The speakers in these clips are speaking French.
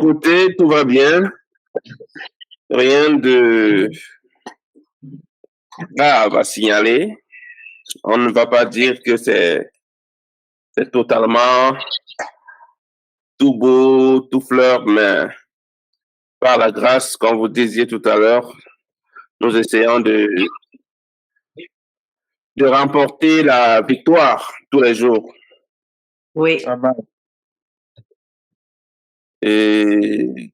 côté, tout va bien. Rien de grave à signaler. On ne va pas dire que c'est totalement tout beau, tout fleur, mais par la grâce, comme vous disiez tout à l'heure, nous essayons de remporter la victoire tous les jours. Oui. Et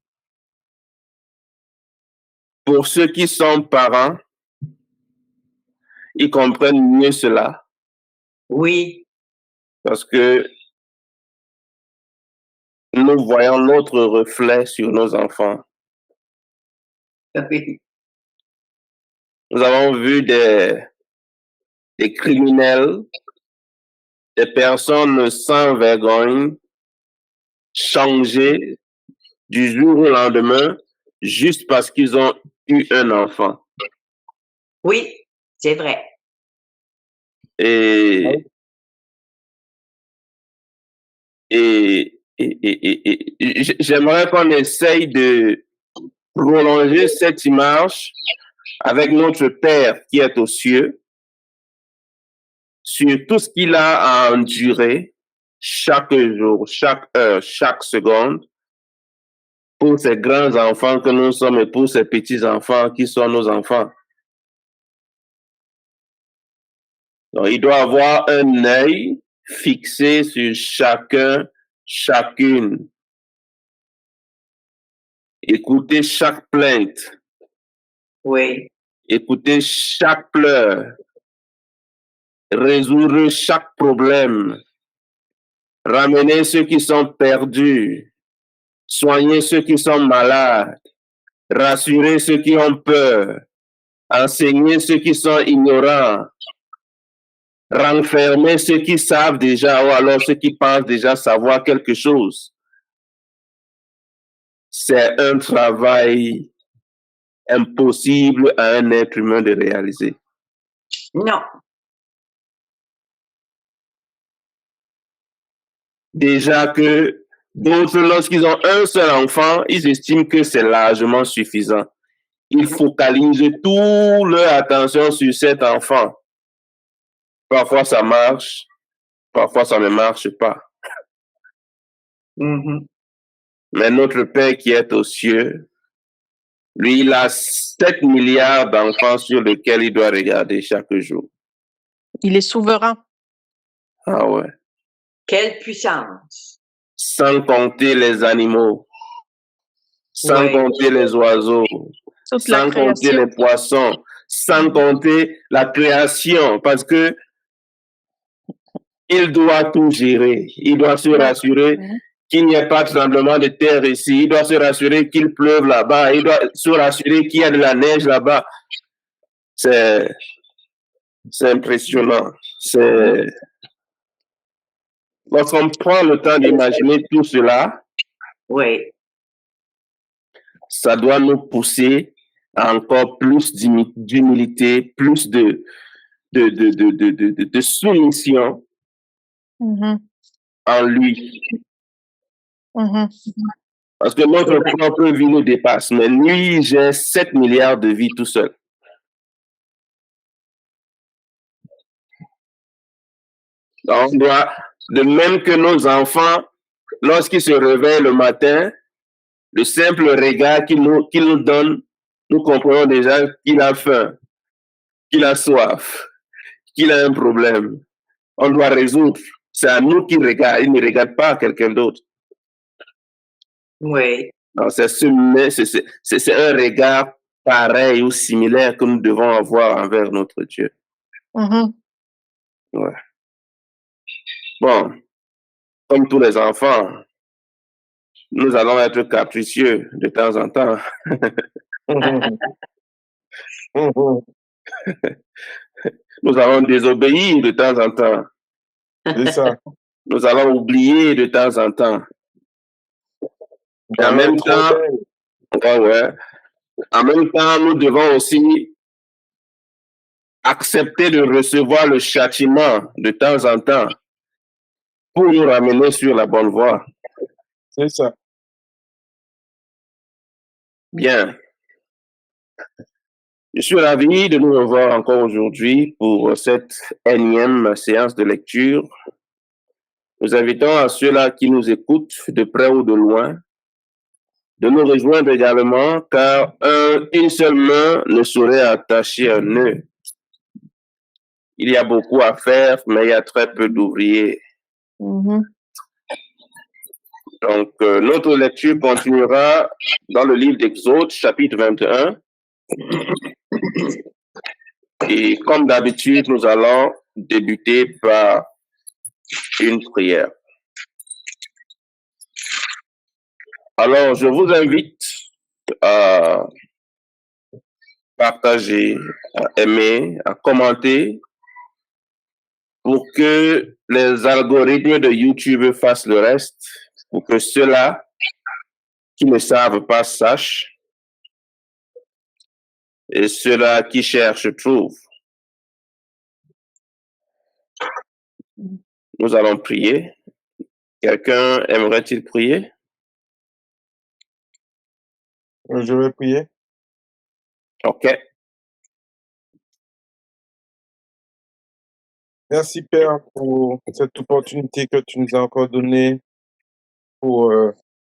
pour ceux qui sont parents, ils comprennent mieux cela. Oui. Parce que nous voyons notre reflet sur nos enfants. Oui. Nous avons vu des criminels, des personnes sans vergogne changer du jour au lendemain juste parce qu'ils ont eu un enfant. Oui, c'est vrai. Et j'aimerais qu'on essaye de prolonger cette image avec notre Père qui est aux cieux, sur tout ce qu'il a à endurer chaque jour, chaque heure, chaque seconde, pour ces grands enfants que nous sommes et pour ces petits enfants qui sont nos enfants. Donc, il doit avoir un œil fixé sur chacun, chacune. Écouter chaque plainte. Oui. Écouter chaque pleur. Résoudre chaque problème. Ramener ceux qui sont perdus. Soigner ceux qui sont malades. Rassurer ceux qui ont peur. Enseigner ceux qui sont ignorants. Renfermer ceux qui savent déjà ou alors ceux qui pensent déjà savoir quelque chose. C'est un travail impossible à un être humain de réaliser. Non. Déjà que d'autres, lorsqu'ils ont un seul enfant, ils estiment que c'est largement suffisant. Ils focalisent toute leur attention sur cet enfant. Parfois ça marche, parfois ça ne marche pas. Mais notre Père qui est aux cieux, lui, il a 7 milliards d'enfants sur lesquels il doit regarder chaque jour. Il est souverain. Ah ouais. Quelle puissance. Sans compter les animaux, sans compter les oiseaux, sans compter les poissons, sans compter la création, parce que il doit tout gérer. Il doit se rassurer qu'il n'y ait pas de tremblement de terre ici. Il doit se rassurer qu'il pleuve là-bas. Il doit se rassurer qu'il y a de la neige là-bas. C'est impressionnant. Lorsqu'on prend le temps d'imaginer tout cela, ça doit nous pousser à encore plus d'humilité, plus de soumission en lui. Parce que notre propre vie nous dépasse, mais lui, j'ai 7 milliards de vies tout seul. Donc, on doit, de même que nos enfants, lorsqu'ils se réveillent le matin, le simple regard qu'il nous donne, nous comprenons déjà qu'il a faim, qu'il a soif, qu'il a un problème. On doit résoudre. C'est à nous qu'il regarde, il ne regarde pas à quelqu'un d'autre. Oui. C'est un regard pareil ou similaire que nous devons avoir envers notre Dieu. Ouais. Bon, comme tous les enfants, nous allons être capricieux de temps en temps. Nous allons désobéir de temps en temps. C'est ça. Nous allons oublier de temps en temps. Et en même temps, en même temps, nous devons aussi accepter de recevoir le châtiment de temps en temps pour nous ramener sur la bonne voie. C'est ça. Bien. Je suis ravi de nous revoir encore aujourd'hui pour cette énième séance de lecture. Nous invitons à ceux-là qui nous écoutent de près ou de loin de nous rejoindre également, car une seule main ne saurait attacher un nœud. Il y a beaucoup à faire, mais il y a très peu d'ouvriers. Mhm. Donc, notre lecture continuera dans le livre d'Exode, chapitre 21. Et comme d'habitude, nous allons débuter par une prière. Alors, je vous invite à partager, à aimer, à commenter pour que les algorithmes de YouTube fassent le reste, pour que ceux-là qui ne savent pas sachent et ceux-là qui cherchent trouvent. Nous allons prier. Quelqu'un aimerait-il prier? Je vais prier. OK. Merci Père pour cette opportunité que tu nous as encore donnée pour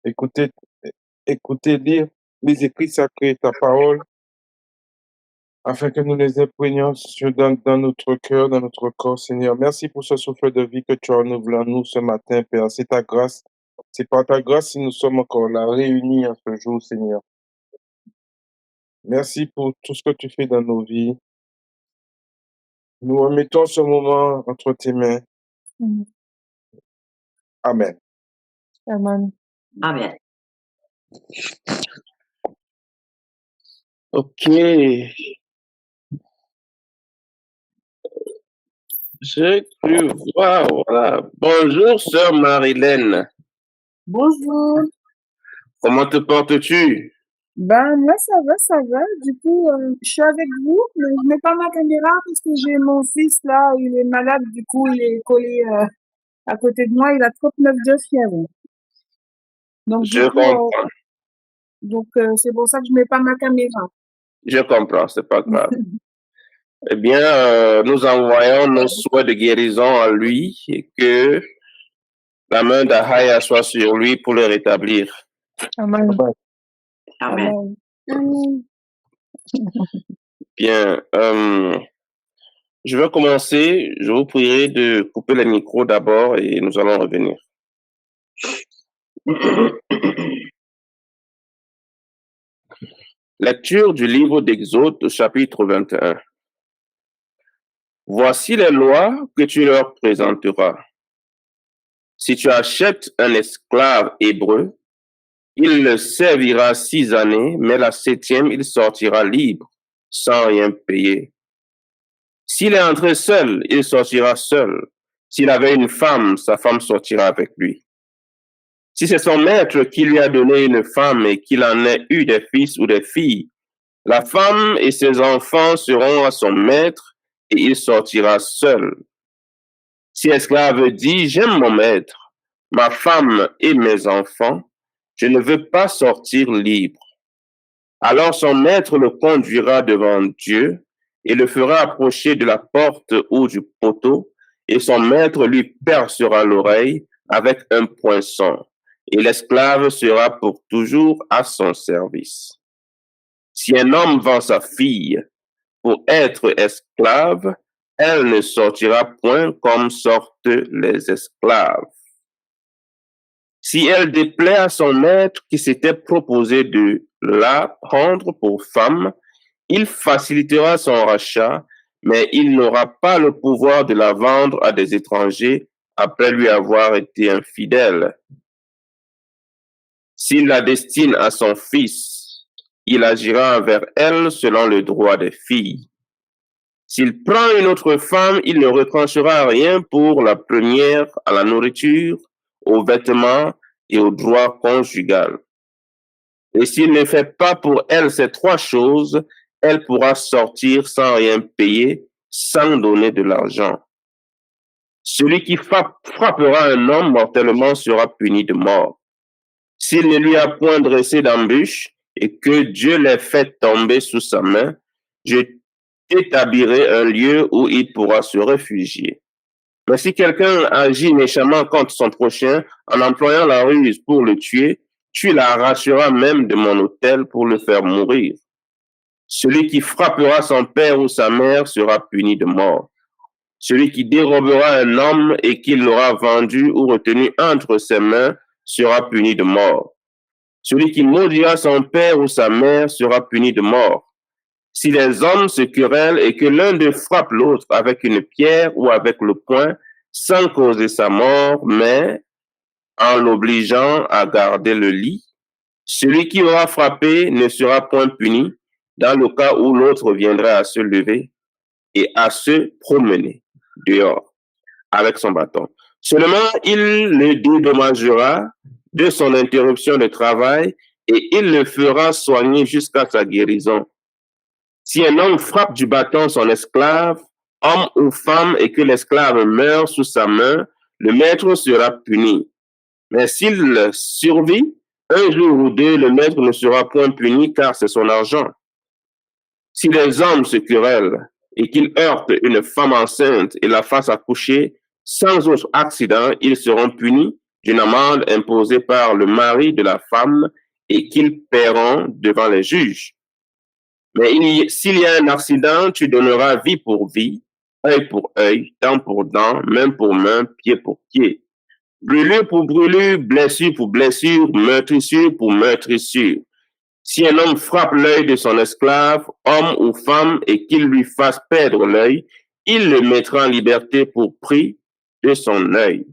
écouter, lire les écrits sacrés, ta parole, afin que nous les imprégnions dans notre cœur, dans notre corps, Seigneur. Merci pour ce souffle de vie que tu as renouvelé en nous ce matin, Père. C'est ta grâce. C'est par ta grâce si nous sommes encore là, réunis en ce jour, Seigneur. Merci pour tout ce que tu fais dans nos vies. Nous remettons ce moment entre tes mains. Mhm. Amen. Amen. Amen. OK. J'ai cru voir, voilà. Bonjour, sœur Marilène. Bonjour. Comment te portes-tu? Ben, moi, ça va. Du coup, je suis avec vous, mais je mets pas ma caméra parce que j'ai mon fils là, il est malade, du coup, il est collé à côté de moi, il a 39 de fièvre. Donc, du Je coup, comprends. c'est pour ça que je mets pas ma caméra. Je comprends, c'est pas grave. Eh bien, nous envoyons nos souhaits de guérison à lui et que la main d'Ahaya soit sur lui pour le rétablir. Amen. Amen. Amen. Bien, je vais commencer. Je vous prierai de couper le micro d'abord et nous allons revenir. Lecture du livre d'Exode, chapitre 21. Voici les lois que tu leur présenteras. Si tu achètes un esclave hébreu, il le servira 6 années, mais la 7e, il sortira libre, sans rien payer. S'il est entré seul, il sortira seul. S'il avait une femme, sa femme sortira avec lui. Si c'est son maître qui lui a donné une femme et qu'il en ait eu des fils ou des filles, la femme et ses enfants seront à son maître et il sortira seul. Si l'esclave dit, j'aime mon maître, ma femme et mes enfants, je ne veux pas sortir libre. Alors son maître le conduira devant Dieu et le fera approcher de la porte ou du poteau, et son maître lui percera l'oreille avec un poinçon, et l'esclave sera pour toujours à son service. Si un homme vend sa fille pour être esclave, elle ne sortira point comme sortent les esclaves. Si elle déplaît à son maître qui s'était proposé de la prendre pour femme, il facilitera son rachat, mais il n'aura pas le pouvoir de la vendre à des étrangers après lui avoir été infidèle. S'il la destine à son fils, il agira envers elle selon le droit des filles. S'il prend une autre femme, il ne retranchera rien pour la première à la nourriture, aux vêtements et au droit conjugal. Et s'il ne fait pas pour elle ces 3 choses, elle pourra sortir sans rien payer, sans donner de l'argent. Celui qui frappera un homme mortellement sera puni de mort. S'il ne lui a point dressé d'embûche, et que Dieu les fait tomber sous sa main, je t'établirai un lieu où il pourra se réfugier. Mais si quelqu'un agit méchamment contre son prochain en employant la ruse pour le tuer, tu l'arracheras même de mon autel pour le faire mourir. Celui qui frappera son père ou sa mère sera puni de mort. Celui qui dérobera un homme et qui l'aura vendu ou retenu entre ses mains sera puni de mort. Celui qui maudira son père ou sa mère sera puni de mort. Si les hommes se querellent et que l'un d'eux frappe l'autre avec une pierre ou avec le poing, sans causer sa mort, mais en l'obligeant à garder le lit, celui qui aura frappé ne sera point puni dans le cas où l'autre viendrait à se lever et à se promener dehors avec son bâton. Seulement, il le dédommagera de son interruption de travail et il le fera soigner jusqu'à sa guérison. Si un homme frappe du bâton son esclave, homme ou femme, et que l'esclave meurt sous sa main, le maître sera puni. Mais s'il survit, un jour ou deux, le maître ne sera point puni car c'est son argent. Si les hommes se querellent et qu'ils heurtent une femme enceinte et la fassent accoucher sans autre accident, ils seront punis d'une amende imposée par le mari de la femme et qu'ils paieront devant les juges. Mais s'il y a un accident, tu donneras vie pour vie, œil pour œil, dent pour dent, main pour main, pied pour pied. Brûlure pour brûlure, blessure pour blessure, meurtrissure pour meurtrissure. Si un homme frappe l'œil de son esclave, homme ou femme, et qu'il lui fasse perdre l'œil, il le mettra en liberté pour prix de son œil.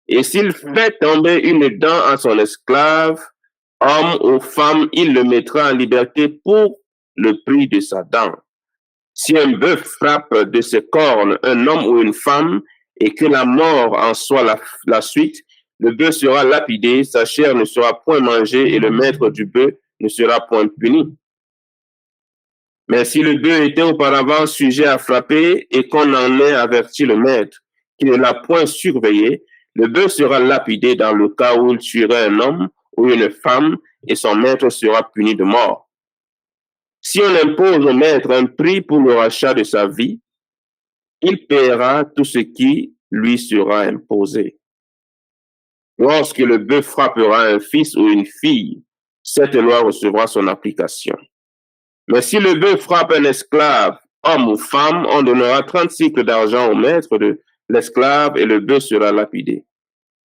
Et s'il fait tomber une dent à son esclave, homme ou femme, il le mettra en liberté pour le prix de sa dent. Si un bœuf frappe de ses cornes un homme ou une femme et que la mort en soit la suite, le bœuf sera lapidé, sa chair ne sera point mangée et le maître du bœuf ne sera point puni. Mais si le bœuf était auparavant sujet à frapper et qu'on en ait averti le maître, qui ne l'a point surveillé, le bœuf sera lapidé dans le cas où il tuerait un homme ou une femme et son maître sera puni de mort. Si on impose au maître un prix pour le rachat de sa vie, il paiera tout ce qui lui sera imposé. Lorsque le bœuf frappera un fils ou une fille, cette loi recevra son application. Mais si le bœuf frappe un esclave, homme ou femme, on donnera 30 cycles d'argent au maître de l'esclave et le bœuf sera lapidé.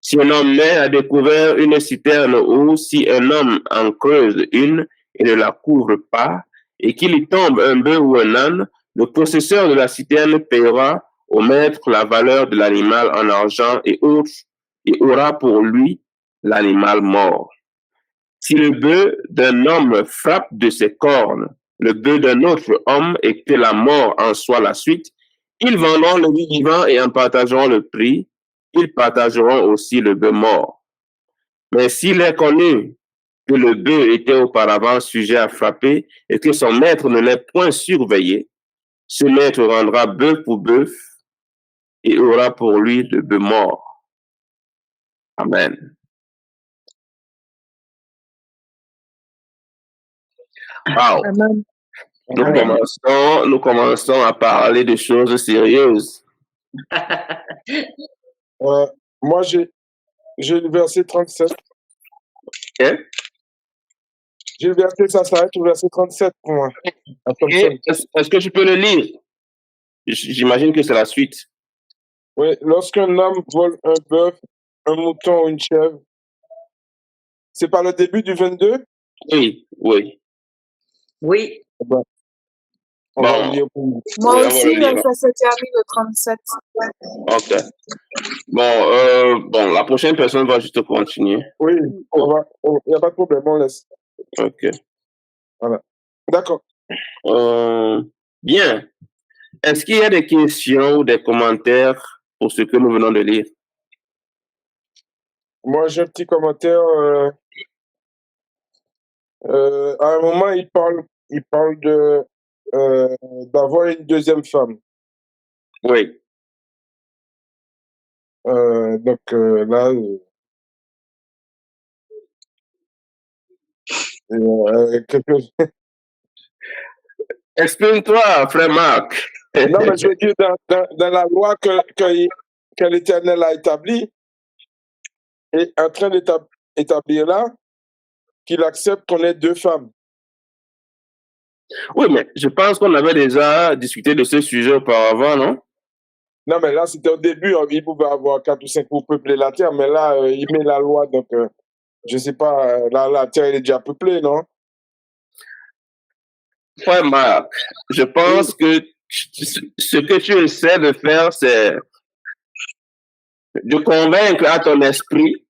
Si un homme naît a découvert une citerne ou si un homme en creuse une et ne la couvre pas, et qu'il y tombe un bœuf ou un âne, le possesseur de la citerne paiera au maître la valeur de l'animal en argent et aura pour lui l'animal mort. Si le bœuf d'un homme frappe de ses cornes le bœuf d'un autre homme et que la mort en soit la suite, ils vendront le vivant et en partageront le prix. Ils partageront aussi le bœuf mort. Mais s'il est connu que le bœuf était auparavant sujet à frapper et que son maître ne l'ait point surveillé, ce maître rendra bœuf pour bœuf et aura pour lui le bœuf mort. Amen. Wow. Amen. Nous commençons à parler de choses sérieuses. Moi, j'ai le verset 37. Okay. J'ai le verset, ça s'arrête au verset 37 pour moi. Est-ce que tu peux le lire? J'imagine que c'est la suite. Oui, lorsqu'un homme vole un bœuf, un mouton ou une chèvre, c'est par le début du 22? Oui, oui. Oui. On va le lire pour vous. Moi aussi, ça se termine le 37. Ok. Bon, la prochaine personne va juste continuer. Oui, il n'y a pas de problème, on laisse. Ok. Voilà. D'accord. Bien. Est-ce qu'il y a des questions ou des commentaires pour ce que nous venons de lire? Moi, j'ai un petit commentaire. À un moment, il parle de d'avoir une deuxième femme. Oui. Donc là, quelque... Exprime-toi, frère Marc. Non, mais je veux dire, dans la loi que l'Éternel a établie, est en train d'établir là, qu'il accepte qu'on ait 2 femmes. Oui, mais je pense qu'on avait déjà discuté de ce sujet auparavant, non? Non, mais là, c'était au début, il pouvait avoir 4 ou 5 pour peupler la terre, mais là, il met la loi, donc je sais pas, la terre elle est déjà peuplée, non? Frère Marc, je pense que ce que tu essaies de faire, c'est de convaincre à ton esprit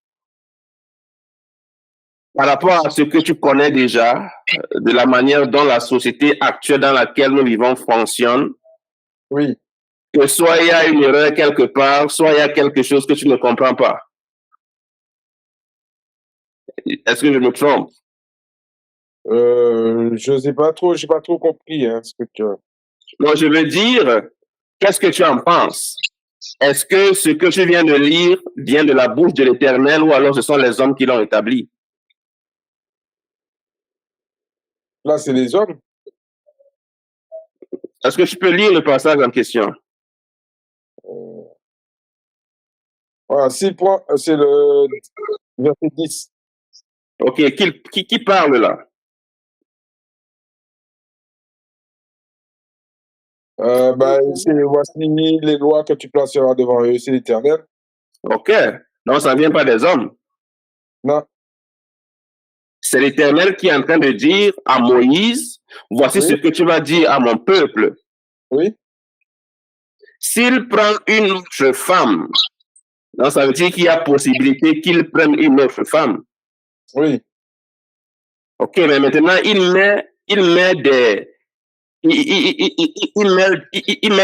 par rapport à ce que tu connais déjà, de la manière dont la société actuelle dans laquelle nous vivons fonctionne, Oui. que soit il y a une erreur quelque part, soit il y a quelque chose que tu ne comprends pas. Est-ce que je me trompe? Je sais pas trop, j'ai pas trop compris hein, ce que tu as. Non, je veux dire, qu'est-ce que tu en penses? Est-ce que ce que tu viens de lire vient de la bouche de l'Éternel ou alors ce sont les hommes qui l'ont établi? Là, c'est les hommes. Est-ce que tu peux lire le passage en question? Voilà, c'est le verset 10. Ok, qui parle là? Voici les lois que tu placeras devant eux, c'est l'Éternel. Ok, non, ça ne vient pas des hommes. Non. C'est l'Éternel qui est en train de dire à Moïse, voici Oui. ce que tu vas dire à mon peuple. Oui. S'il prend une autre femme, donc ça veut dire qu'il y a possibilité qu'il prenne une autre femme. Oui. Ok, mais maintenant il met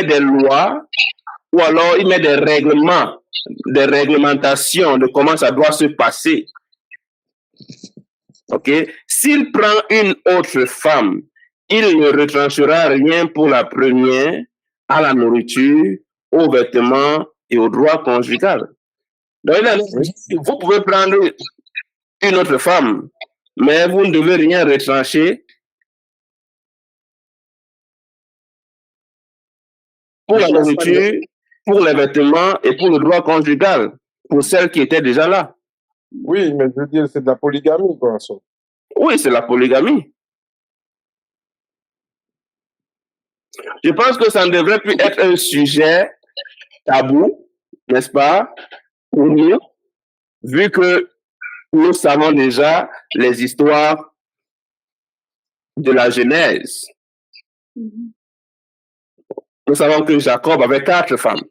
des lois ou alors il met des règlements, des réglementations de comment ça doit se passer. Ok, s'il prend une autre femme, il ne retranchera rien pour la première, à la nourriture, aux vêtements et au droit conjugal. Donc, vous pouvez prendre une autre femme, mais vous ne devez rien retrancher pour la nourriture, pour les vêtements et pour le droit conjugal, pour celles qui étaient déjà là. Oui, mais je veux dire, c'est de la polygamie, quoi. Ça. Oui, c'est la polygamie. Je pense que ça ne devrait plus être un sujet tabou, n'est-ce pas, pour nous, vu que nous savons déjà les histoires de la Genèse. Nous savons que Jacob avait 4 femmes.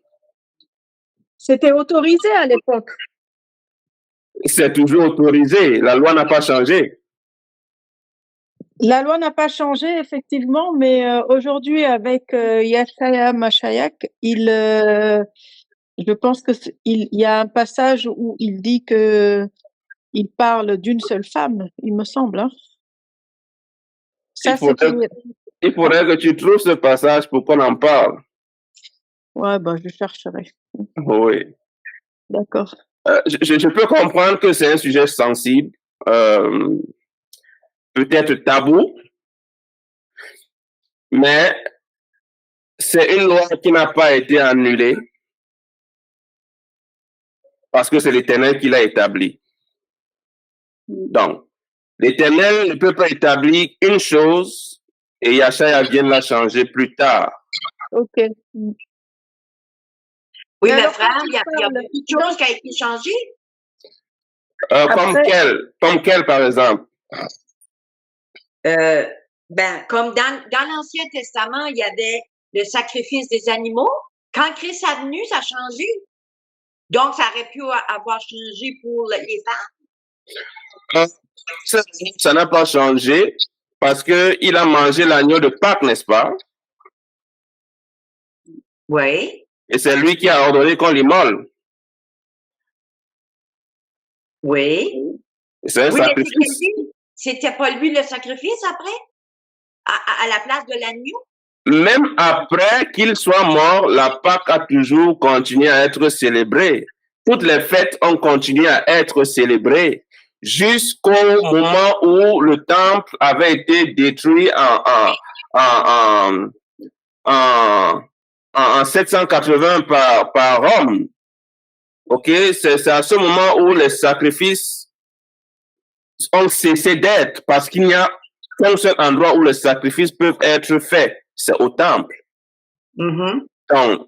C'était autorisé à l'époque. C'est toujours autorisé. La loi n'a pas changé. La loi n'a pas changé, effectivement, mais aujourd'hui, avec Yeshaya Mashiach, je pense qu'il y a un passage où il dit que il parle d'une seule femme, il me semble. Hein. Ça, il faudrait que tu trouves ce passage pour qu'on en parle. Ouais, ben, je chercherai. Oui. D'accord. Je peux comprendre que c'est un sujet sensible, peut-être tabou, mais c'est une loi qui n'a pas été annulée parce que c'est l'Éternel qui l'a établie. Donc, l'Éternel ne peut pas établir une chose et Yeshaya vient la changer plus tard. Ok. Oui, mais frère, il y a beaucoup de choses qui ont été changées. Comme quelle, par exemple? Comme dans l'Ancien Testament, il y avait le sacrifice des animaux. Quand Christ est venu, ça a changé. Donc, ça aurait pu avoir changé pour les femmes. Ça n'a pas changé parce qu'il a mangé l'agneau de Pâques, n'est-ce pas? Oui. Et c'est lui qui a ordonné qu'on l'immole. Oui. C'est un sacrifice. C'était pas lui le sacrifice après? À la place de l'agneau? Même après qu'il soit mort, la Pâque a toujours continué à être célébrée. Toutes les fêtes ont continué à être célébrées. jusqu'au moment où le temple avait été détruit en 780 par Rome. Ok, c'est à ce moment où les sacrifices ont cessé d'être parce qu'il n'y a qu'un seul endroit où les sacrifices peuvent être faits, c'est au temple. Donc,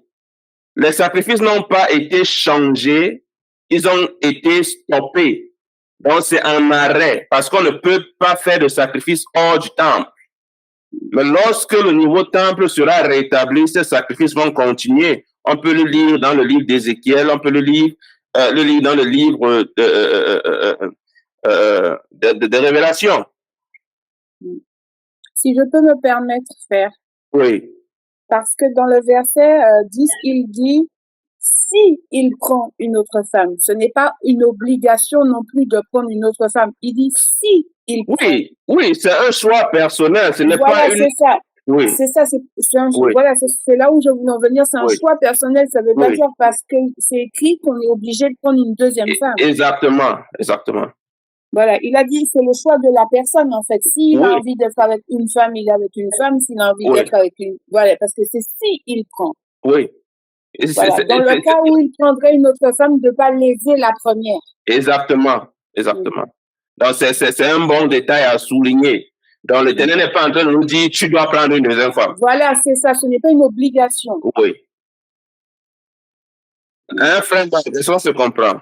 les sacrifices n'ont pas été changés, ils ont été stoppés. Donc, c'est en arrêt parce qu'on ne peut pas faire de sacrifice hors du temple. Mais lorsque le nouveau temple sera rétabli, ces sacrifices vont continuer. On peut le lire dans le livre d'Ézéchiel, on peut le lire dans le livre de Révélation. Si je peux me permettre, frère. Oui. Parce que dans le verset 10, il dit si il prend une autre femme. Ce n'est pas une obligation non plus de prendre une autre femme. Il dit si il prend. Oui, c'est un choix personnel. Ce n'est voilà, pas une... c'est ça. Oui. C'est ça, voilà, c'est là où je voulais en venir. C'est un choix personnel. Ça veut pas dire parce que c'est écrit qu'on est obligé de prendre une deuxième femme. Exactement. Voilà, il a dit c'est le choix de la personne en fait. S'il a envie d'être avec une femme, il est avec une femme. S'il a envie d'être avec une... Voilà, parce que c'est si il prend. Oui. Voilà. Dans le cas où il prendrait une autre femme, de ne pas léser la première. Exactement. Donc, c'est un bon détail à souligner. Donc, l'Éternel n'est pas en train de nous dire, tu dois prendre une deuxième femme. Voilà, c'est ça. Ce n'est pas une obligation. Oui. Un frère, ça se comprend.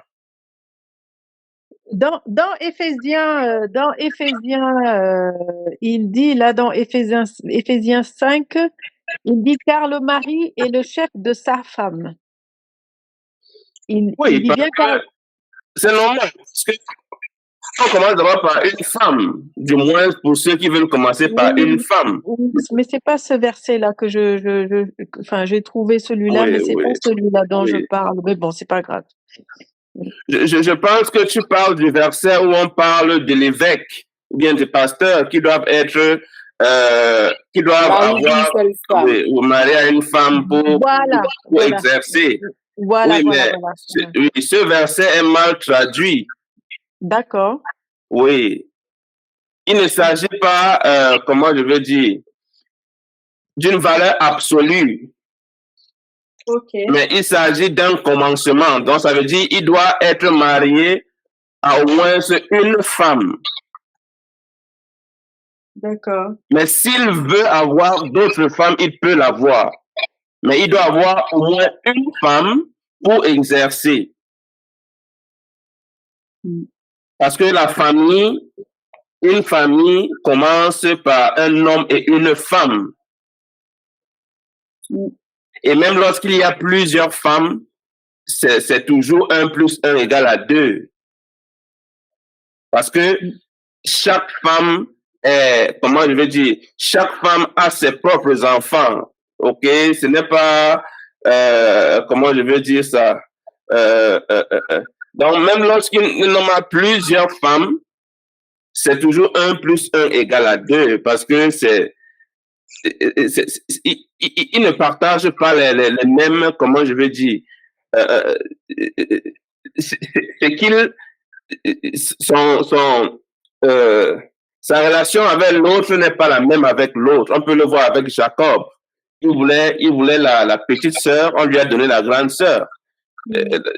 Dans Éphésiens, il dit là dans Éphésiens 5, il dit car le mari est le chef de sa femme. Il dit bien car... c'est normal. Parce que on commence d'abord par une femme, du moins pour ceux qui veulent commencer par une femme. Mais c'est pas ce verset-là que j'ai trouvé celui-là, mais c'est pas celui-là dont je parle. Mais bon, c'est pas grave. Je pense que tu parles du verset où on parle de l'évêque ou bien des pasteurs qui doivent être, qui doivent avoir ou marier à une femme pour exercer. Voilà. Ce verset est mal traduit. D'accord. Oui. Il ne s'agit pas, comment je veux dire, d'une valeur absolue. Okay. Mais il s'agit d'un commencement. Donc, ça veut dire qu'il doit être marié à au moins une femme. D'accord. Mais s'il veut avoir d'autres femmes, il peut l'avoir. Mais il doit avoir au moins une femme pour exercer. Parce que une famille commence par un homme et une femme. Et même lorsqu'il y a plusieurs femmes, c'est toujours 1 + 1 = 2. Parce que chaque femme comment je vais dire, chaque femme a ses propres enfants. Ok, ce n'est pas, comment je veux dire ça. Donc même lorsqu'il nomme plusieurs femmes, c'est toujours 1 + 1 = 2 parce que ils ne partagent pas les mêmes, comment je veux dire, c'est qu'ils sa relation avec l'autre n'est pas la même avec l'autre. On peut le voir avec Jacob. Il voulait la petite sœur, on lui a donné la grande sœur.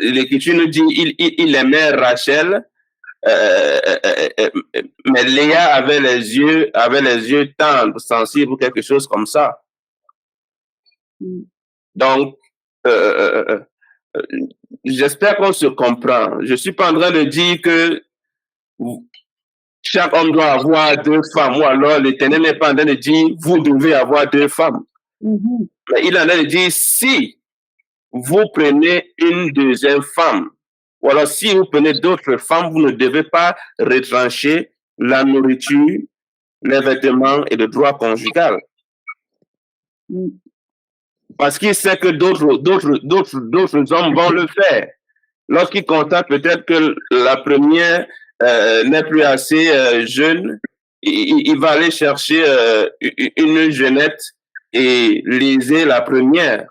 L'Écriture nous dit il aimait Rachel, mais Léa avait les yeux tendres, sensibles ou quelque chose comme ça. Donc, j'espère qu'on se comprend. Je suis pas en train de dire que chaque homme doit avoir 2 femmes, ou alors l'Éternel n'est pas en train de dire vous devez avoir 2 femmes. Mais il est en train de dire si vous prenez une deuxième femme, ou alors si vous prenez d'autres femmes, vous ne devez pas retrancher la nourriture, les vêtements et le droit conjugal. Parce qu'il sait que d'autres hommes vont le faire. Lorsqu'il constate peut-être que la première n'est plus assez jeune, il va aller chercher une jeunette et léser la première.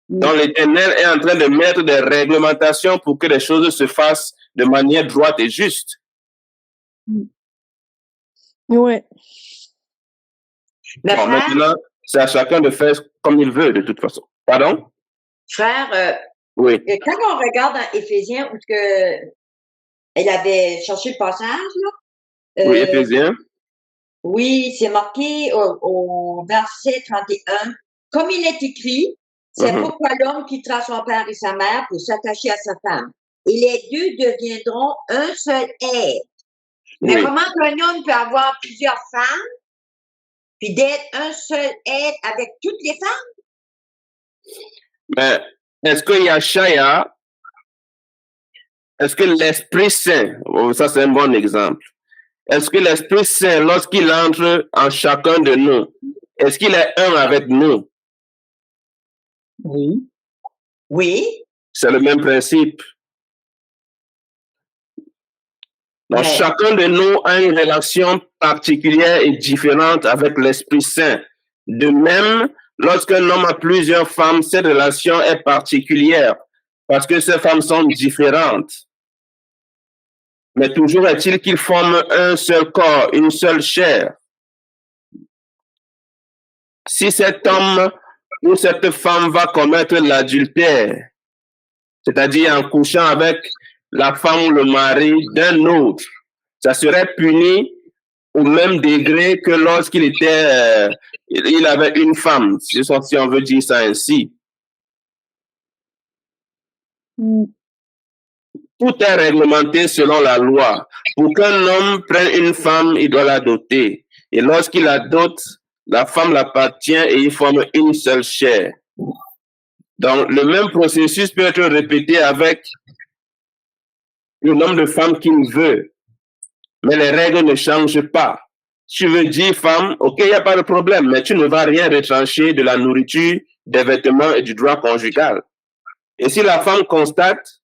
Donc l'Éternel est en train de mettre des réglementations pour que les choses se fassent de manière droite et juste. Ouais. Mais Bon, frère, maintenant, c'est à chacun de faire comme il veut, de toute façon. Pardon? frère, Oui. quand on regarde dans Éphésiens où elle avait cherché le passage, là, Oui, Éphésiens. oui, c'est marqué au verset 31. Comme il est écrit, c'est pourquoi l'homme quittera son père et sa mère pour s'attacher à sa femme. Et les deux deviendront un seul être. Mais Oui. comment un homme peut avoir plusieurs femmes, puis d'être un seul être avec toutes les femmes? Mais est-ce que Yashaya, est-ce que l'Esprit Saint, ça c'est un bon exemple, est-ce que l'Esprit Saint, lorsqu'il entre en chacun de nous, est-ce qu'il est un avec nous? Oui. Oui. C'est le même principe. Donc, Mais- chacun de nous a une relation particulière et différente avec l'Esprit Saint. De même, lorsqu'un homme a plusieurs femmes, cette relation est particulière parce que ces femmes sont différentes. Mais toujours est-il qu'ils forment un seul corps, une seule chair. Si cet homme ou cette femme va commettre l'adultère, c'est-à-dire en couchant avec la femme ou le mari d'un autre, ça serait puni au même degré que lorsqu'il était, il avait une femme, si on veut dire ça ainsi. Tout est réglementé selon la loi. Pour qu'un homme prenne une femme, il doit la doter. Et lorsqu'il la dote, la femme l'appartient et ils forment une seule chair. Donc, le même processus peut être répété avec le nombre de femmes qu'il veut. Mais les règles ne changent pas. Si tu veux 10 femmes, ok, il n'y a pas de problème, mais tu ne vas rien retrancher de la nourriture, des vêtements et du droit conjugal. Et si la femme constate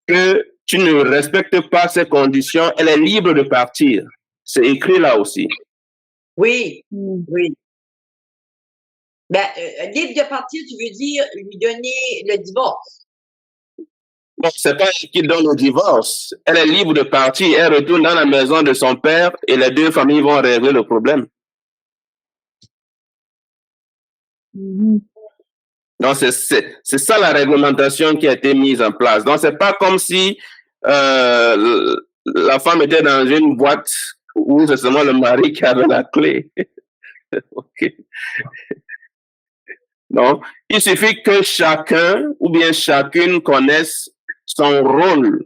que tu ne respectes pas ces conditions, elle est libre de partir. C'est écrit là aussi. Oui, oui. Ben, libre de partir, tu veux dire lui donner le divorce. Bon, c'est pas elle qui donne le divorce. Elle est libre de partir. Elle retourne dans la maison de son père et les deux familles vont régler le problème. Donc, c'est ça la réglementation qui a été mise en place. Donc, c'est pas comme si la femme était dans une boîte où c'est seulement le mari qui avait la clé. Ok. Donc, il suffit que chacun ou bien chacune connaisse son rôle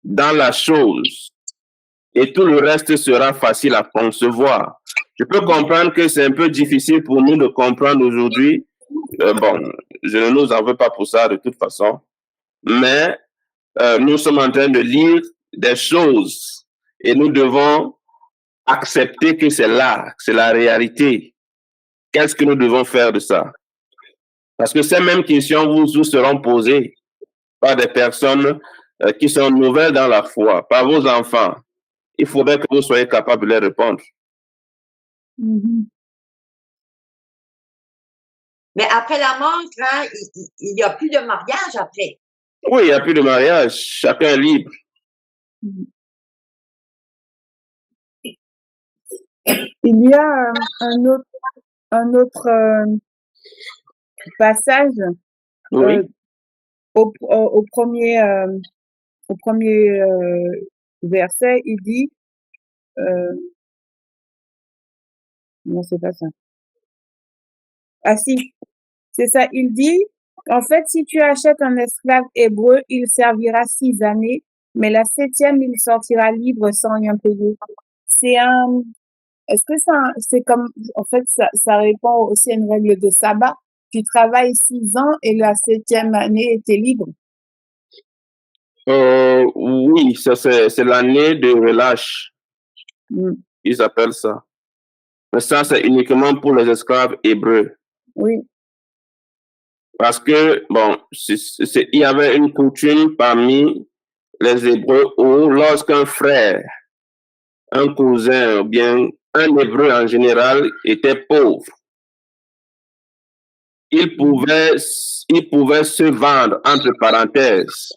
dans la chose et tout le reste sera facile à concevoir. Je peux comprendre que c'est un peu difficile pour nous de comprendre aujourd'hui. Bon, je ne nous en veux pas pour ça de toute façon, mais nous sommes en train de lire des choses et nous devons accepter que c'est là, c'est la réalité. Qu'est-ce que nous devons faire de ça? Parce que ces mêmes questions vous seront posées par des personnes qui sont nouvelles dans la foi, par vos enfants. Il faudrait que vous soyez capable de les répondre. Mais après la mort, quand il n'y a plus de mariage après. Oui, il n'y a plus de mariage. Chacun est libre. Il y a un autre passage Oui. au premier verset, il dit non, c'est pas ça. Ah si, c'est ça. Il dit, en fait, si tu achètes un esclave hébreu, il servira 6 années, mais la 7e, il sortira libre sans rien payer. Est-ce que c'est comme, en fait, ça répond aussi à une règle de sabbat. Tu travailles 6 ans et la 7e année, tu es libre. Oui, c'est l'année de relâche. Ils appellent ça. Mais ça, c'est uniquement pour les esclaves hébreux. Oui. Parce que, bon, il y avait une coutume parmi les Hébreux où lorsqu'un frère, un cousin ou bien un Hébreu en général était pauvre, il pouvait se vendre, entre parenthèses,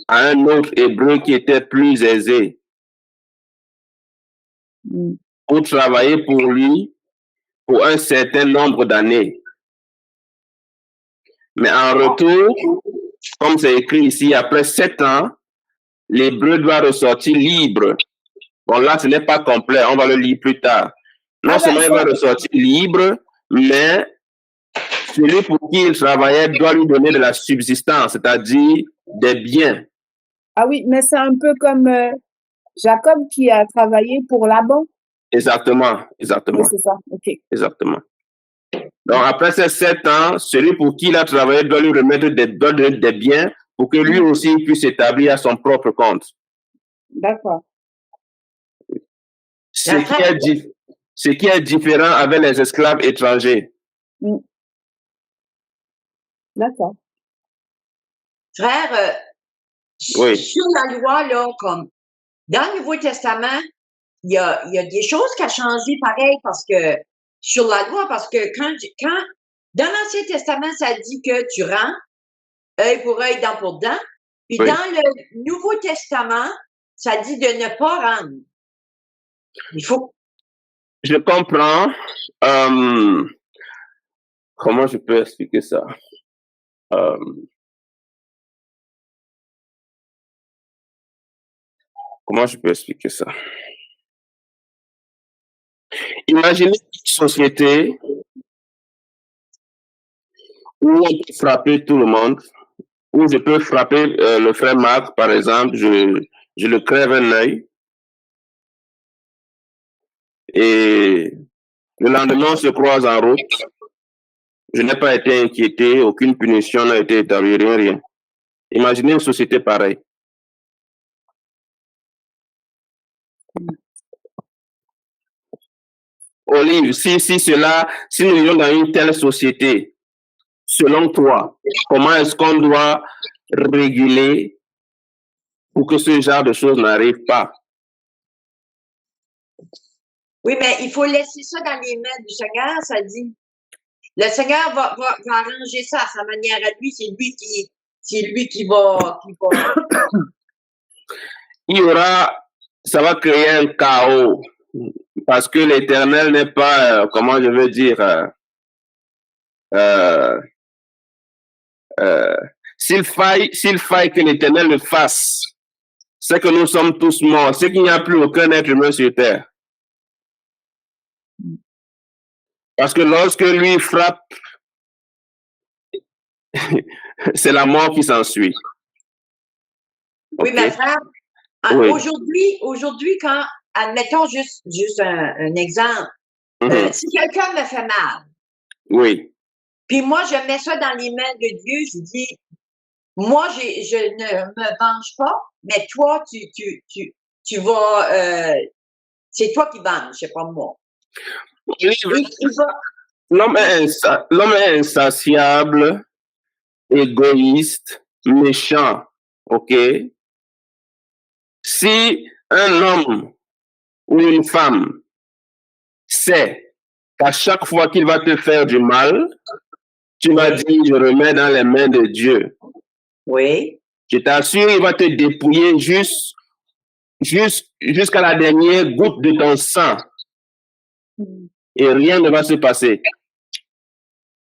à un autre Hébreu qui était plus aisé. pour travailler pour lui pour un certain nombre d'années. Mais en retour, comme c'est écrit ici, après 7 ans, l'hébreu doit ressortir libre. Bon, là, ce n'est pas complet, on va le lire plus tard. Non seulement il va ressortir libre, mais celui pour qui il travaillait doit lui donner de la subsistance, c'est-à-dire des biens. Ah oui, mais c'est un peu comme Jacob qui a travaillé pour Laban. Exactement. Oui, c'est ça, ok. Exactement. Donc, après ces 7 ans, celui pour qui il a travaillé doit lui remettre des biens pour que lui aussi puisse s'établir à son propre compte. D'accord. Ce qui est différent avec les esclaves étrangers. D'accord. Frère, sur la loi, là, comme dans le Nouveau Testament, il y a des choses qui ont changé pareil parce que sur la loi, parce que quand dans l'Ancien Testament, ça dit que tu rends œil pour œil, dent pour dent. Puis dans le Nouveau Testament, ça dit de ne pas rendre. Il faut. Je comprends. Comment je peux expliquer ça? Comment je peux expliquer ça? Imaginez une société où on peut frapper tout le monde, où je peux frapper le frère Marc, par exemple, je le crève un œil, et le lendemain, on se croise en route. Je n'ai pas été inquiété, aucune punition n'a été établie, rien. Imaginez une société pareille. Olive, si nous vivons dans une telle société, selon toi, comment est-ce qu'on doit réguler pour que ce genre de choses n'arrive pas? Oui, mais il faut laisser ça dans les mains du Seigneur, ça dit. Le Seigneur va arranger ça à sa manière à lui, c'est lui qui va. Ça va créer un chaos. Parce que l'Éternel n'est pas, comment je veux dire, s'il faille que l'Éternel le fasse, c'est que nous sommes tous morts, c'est qu'il n'y a plus aucun être humain sur terre. Parce que lorsque lui frappe, c'est la mort qui s'ensuit. Oui, mais frère, aujourd'hui, quand, admettons juste un exemple, si quelqu'un me fait mal, puis moi, je mets ça dans les mains de Dieu, je dis, moi, je ne me venge pas, mais toi, tu vas, c'est toi qui venges, c'est pas moi. L'homme est insatiable, égoïste, méchant, ok? Si un homme ou une femme sait qu'à chaque fois qu'il va te faire du mal, tu vas dire, je remets dans les mains de Dieu. Oui. Je t'assure, il va te dépouiller jusqu'à la dernière goutte de ton sang. Et rien ne va se passer.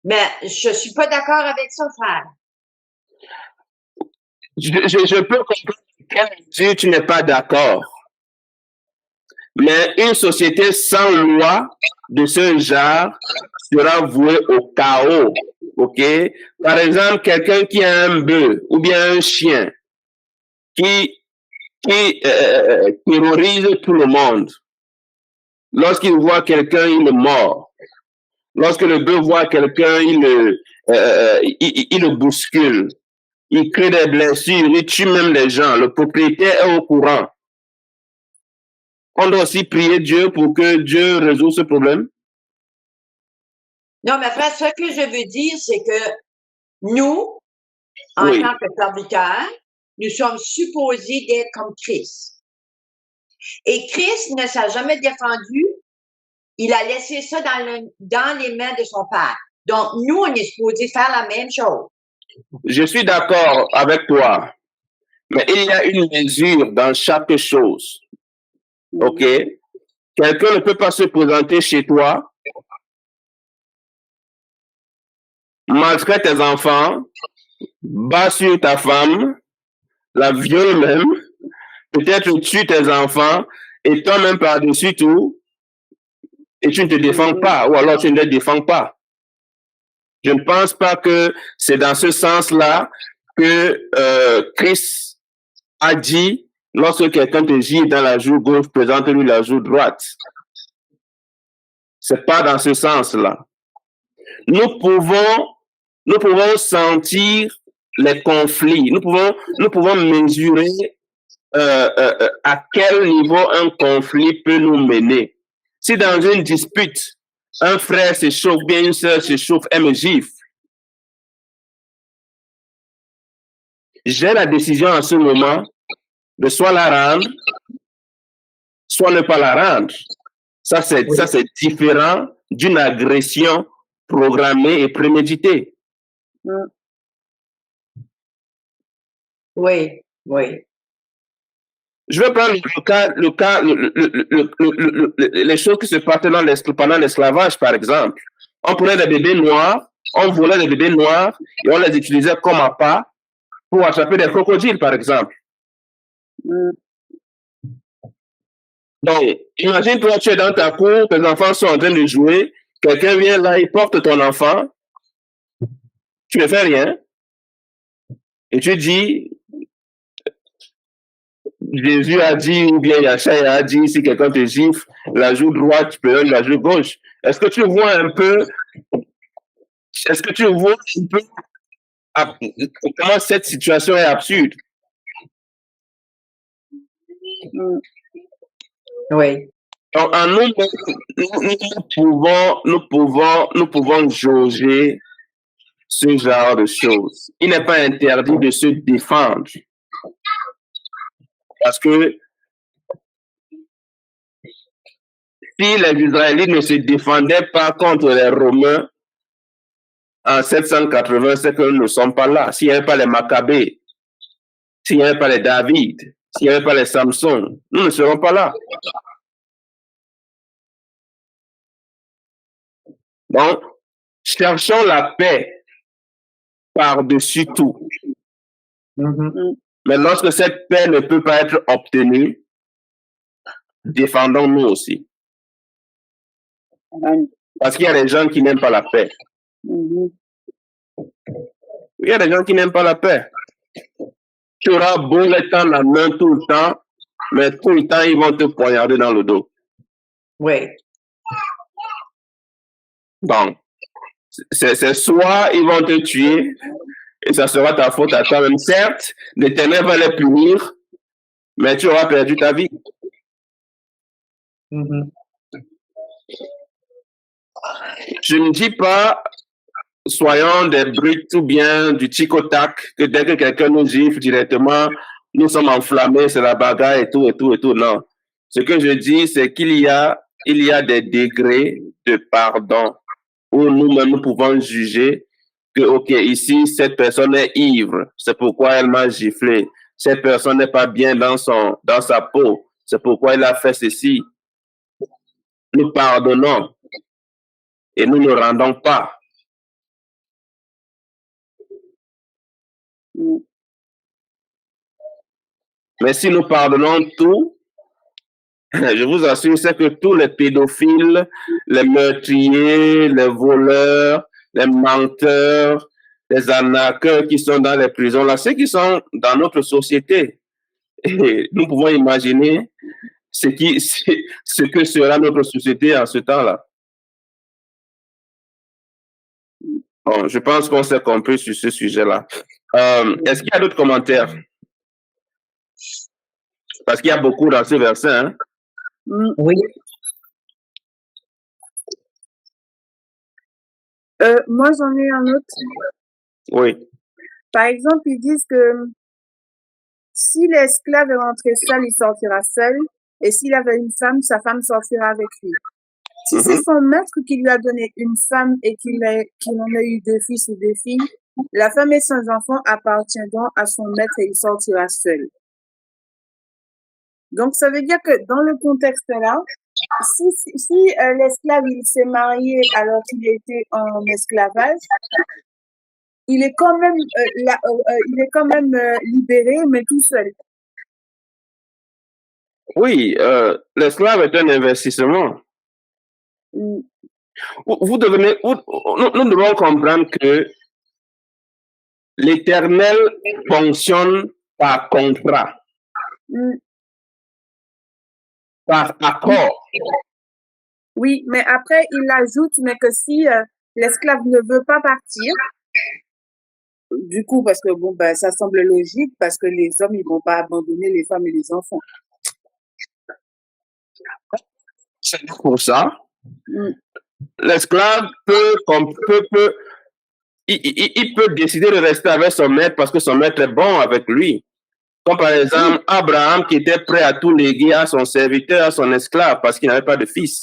Mais je suis pas d'accord avec ça, frère. Je peux comprendre quelle mesure tu n'es pas d'accord. Mais une société sans loi de ce genre sera vouée au chaos. OK? Par exemple, quelqu'un qui a un bœuf ou bien un chien qui terrorise tout le monde. Lorsqu'il voit quelqu'un, il le mord. Lorsque le bœuf voit quelqu'un, il le bouscule. Il crée des blessures, il tue même les gens. Le propriétaire est au courant. On doit aussi prier Dieu pour que Dieu résolve ce problème. Non, mais frère, ce que je veux dire, c'est que nous, en tant que serviteurs, nous sommes supposés d'être comme Christ. Et Christ ne s'est jamais défendu. Il a laissé ça dans les mains de son Père. Donc, nous, on est supposés faire la même chose. Je suis d'accord avec toi. Mais il y a une mesure dans chaque chose. OK? quelqu'un ne peut pas se présenter chez toi, maltraite tes enfants, bat sur ta femme, la viole même, peut-être tue tes enfants, et toi-même par-dessus tout, et tu ne te défends pas, ou alors tu ne les défends pas. Je ne pense pas que c'est dans ce sens-là que Christ a dit, lorsque quelqu'un te gifle dans la joue gauche, présente-lui la joue droite. C'est pas dans ce sens-là. Nous pouvons sentir les conflits. Nous pouvons mesurer à quel niveau un conflit peut nous mener. Si dans une dispute, un frère se chauffe, bien une sœur se chauffe, elle me gifle, j'ai la décision en ce moment de soit la rendre, soit ne pas la rendre. Ça, c'est différent d'une agression programmée et préméditée. Oui, oui. Je vais prendre les choses qui se passaient pendant l'esclavage, par exemple. On prenait des bébés noirs, on volait des bébés noirs et on les utilisait comme appât pour attraper des crocodiles, par exemple. Donc, imagine-toi, tu es dans ta cour, tes enfants sont en train de jouer, quelqu'un vient là, il porte ton enfant, tu ne fais rien, et tu dis, Jésus a dit, ou bien Yachaya a dit, si quelqu'un te gifle, la joue droite, tu peux donner la joue gauche. Est-ce que tu vois un peu comment cette situation est absurde? Oui. Donc, en nous pouvons jauger ce genre de choses. Il n'est pas interdit de se défendre. Parce que si les Israélites ne se défendaient pas contre les Romains en 780, c'est que nous ne sommes pas là. S'il n'y avait pas les Maccabées, s'il n'y avait pas les David, s'il n'y avait pas les Samson, nous ne serons pas là. Donc, cherchons la paix par-dessus tout. Mais lorsque cette paix ne peut pas être obtenue, défendons-nous aussi. Parce qu'il y a des gens qui n'aiment pas la paix. Il y a des gens qui n'aiment pas la paix. Tu auras beau les temps la main tout le temps, mais tout le temps, ils vont te poignarder dans le dos. Oui. Donc, c'est soit ils vont te tuer, et ça sera ta faute à toi-même. Certes, l'Éternel va les punir, mais tu auras perdu ta vie. Je ne dis pas, soyons des brutes ou bien du tic-au-tac, que dès que quelqu'un nous gifle directement, nous sommes enflammés, c'est la bagarre et tout, et tout, et tout. Non. Ce que je dis, c'est qu'il y a des degrés de pardon où nous-mêmes nous pouvons juger que, OK, ici, cette personne est ivre, c'est pourquoi elle m'a giflé. Cette personne n'est pas bien dans sa peau, c'est pourquoi il a fait ceci. Nous pardonnons et nous ne rendons pas. Mais si nous pardonnons tout, je vous assure, c'est que tous les pédophiles, les meurtriers, les voleurs, les menteurs, les arnaqueurs qui sont dans les prisons, là, ceux qui sont dans notre société, et nous pouvons imaginer ce que sera notre société en ce temps-là. Bon, je pense qu'on s'est compris sur ce sujet-là. Est-ce qu'il y a d'autres commentaires? Parce qu'il y a beaucoup dans ce verset. Hein? Oui. Moi, j'en ai un autre. Oui. Par exemple, ils disent que si l'esclave est rentré seul, il sortira seul. Et s'il avait une femme, sa femme sortira avec lui. Si c'est son maître qui lui a donné une femme et qu'il en a eu 2 fils ou 2 filles, la femme et ses enfants appartiendront à son maître et il sortira seul. Donc, ça veut dire que dans le contexte-là, si l'esclave il s'est marié alors qu'il était en esclavage, il est quand même libéré, mais tout seul. Oui, l'esclave est un investissement. Mm. Nous devons comprendre que l'Éternel fonctionne par contrat, Mm. par accord. Oui, mais après, il ajoute, mais que si l'esclave ne veut pas partir, du coup, parce que bon, ben, ça semble logique, parce que les hommes, ils vont pas abandonner les femmes et les enfants. C'est pour ça, Mm. l'esclave il peut décider de rester avec son maître parce que son maître est bon avec lui. Comme par exemple, Abraham qui était prêt à tout léguer à son serviteur, à son esclave, parce qu'il n'avait pas de fils.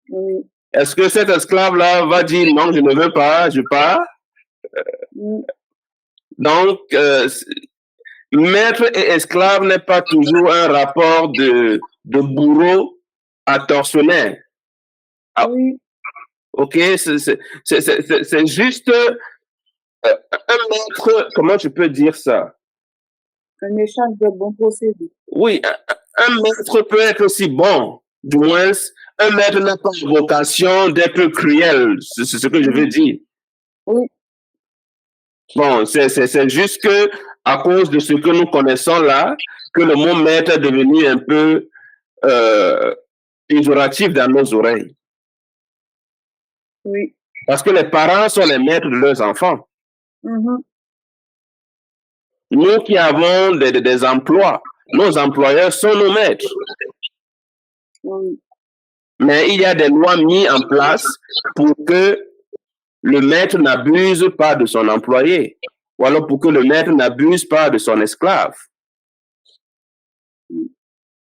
Oui. Est-ce que cet esclave-là va dire non, je ne veux pas, je pars? Mm. Donc, maître et esclave n'est pas toujours un rapport de bourreau à tortionnaire. Ah, Oui. ok, c'est juste un maître, comment je peux dire ça? Un échange de bons procédés. Oui, un maître peut être aussi bon. Du moins, un maître n'a pas vocation d'être cruel. C'est ce que je veux dire. Oui. Bon, c'est juste que, à cause de ce que nous connaissons là, que le mot maître est devenu un peu péjoratif dans nos oreilles. Oui. Parce que les parents sont les maîtres de leurs enfants. Mm-hmm. Nous qui avons des emplois, nos employeurs sont nos maîtres. Oui. Mais il y a des lois mises en place pour que le maître n'abuse pas de son employé, ou alors pour que le maître n'abuse pas de son esclave.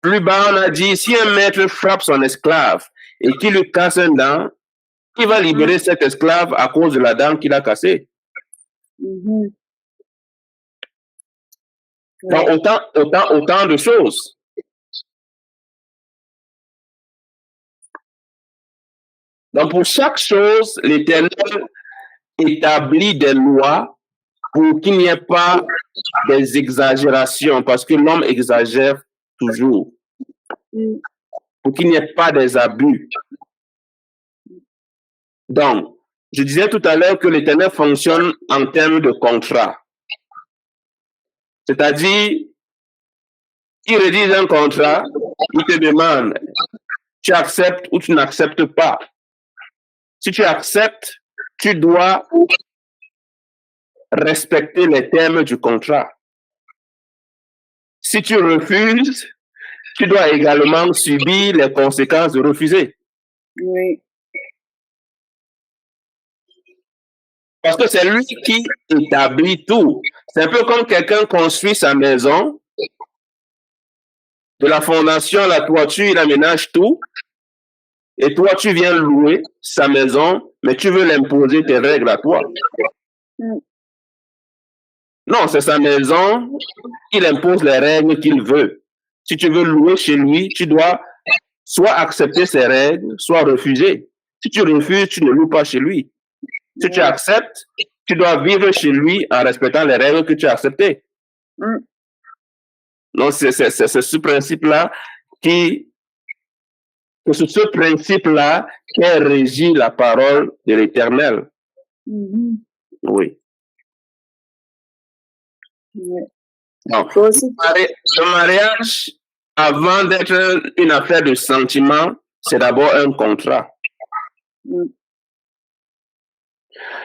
Plus bas, on a dit, si un maître frappe son esclave et qu'il lui casse un dent, il va libérer cet esclave à cause de la dent qu'il a cassée. Mm-hmm. Donc, autant de choses. Donc, pour chaque chose, l'Éternel établit des lois pour qu'il n'y ait pas des exagérations, parce que l'homme exagère toujours. Mm. Pour qu'il n'y ait pas des abus. Donc, je disais tout à l'heure que l'Éternel fonctionne en termes de contrat. C'est-à-dire, il rédige un contrat, il te demande, tu acceptes ou tu n'acceptes pas. Si tu acceptes, tu dois respecter les termes du contrat. Si tu refuses, tu dois également subir les conséquences de refuser. Oui. Parce que c'est lui qui établit tout. C'est un peu comme quelqu'un construit sa maison, de la fondation à la toiture, il aménage tout. Et toi, tu viens louer sa maison, mais tu veux l'imposer tes règles à toi. Mm. Non, c'est sa maison, il impose les règles qu'il veut. Si tu veux louer chez lui, tu dois soit accepter ses règles, soit refuser. Si tu refuses, tu ne loues pas chez lui. Si tu acceptes, tu dois vivre chez lui en respectant les règles que tu as acceptées. Mm. Donc, c'est ce principe-là qui régit la parole de l'Éternel. Mm-hmm. Oui. Ouais. Donc, le mariage, avant d'être une affaire de sentiment, c'est d'abord un contrat. Mm.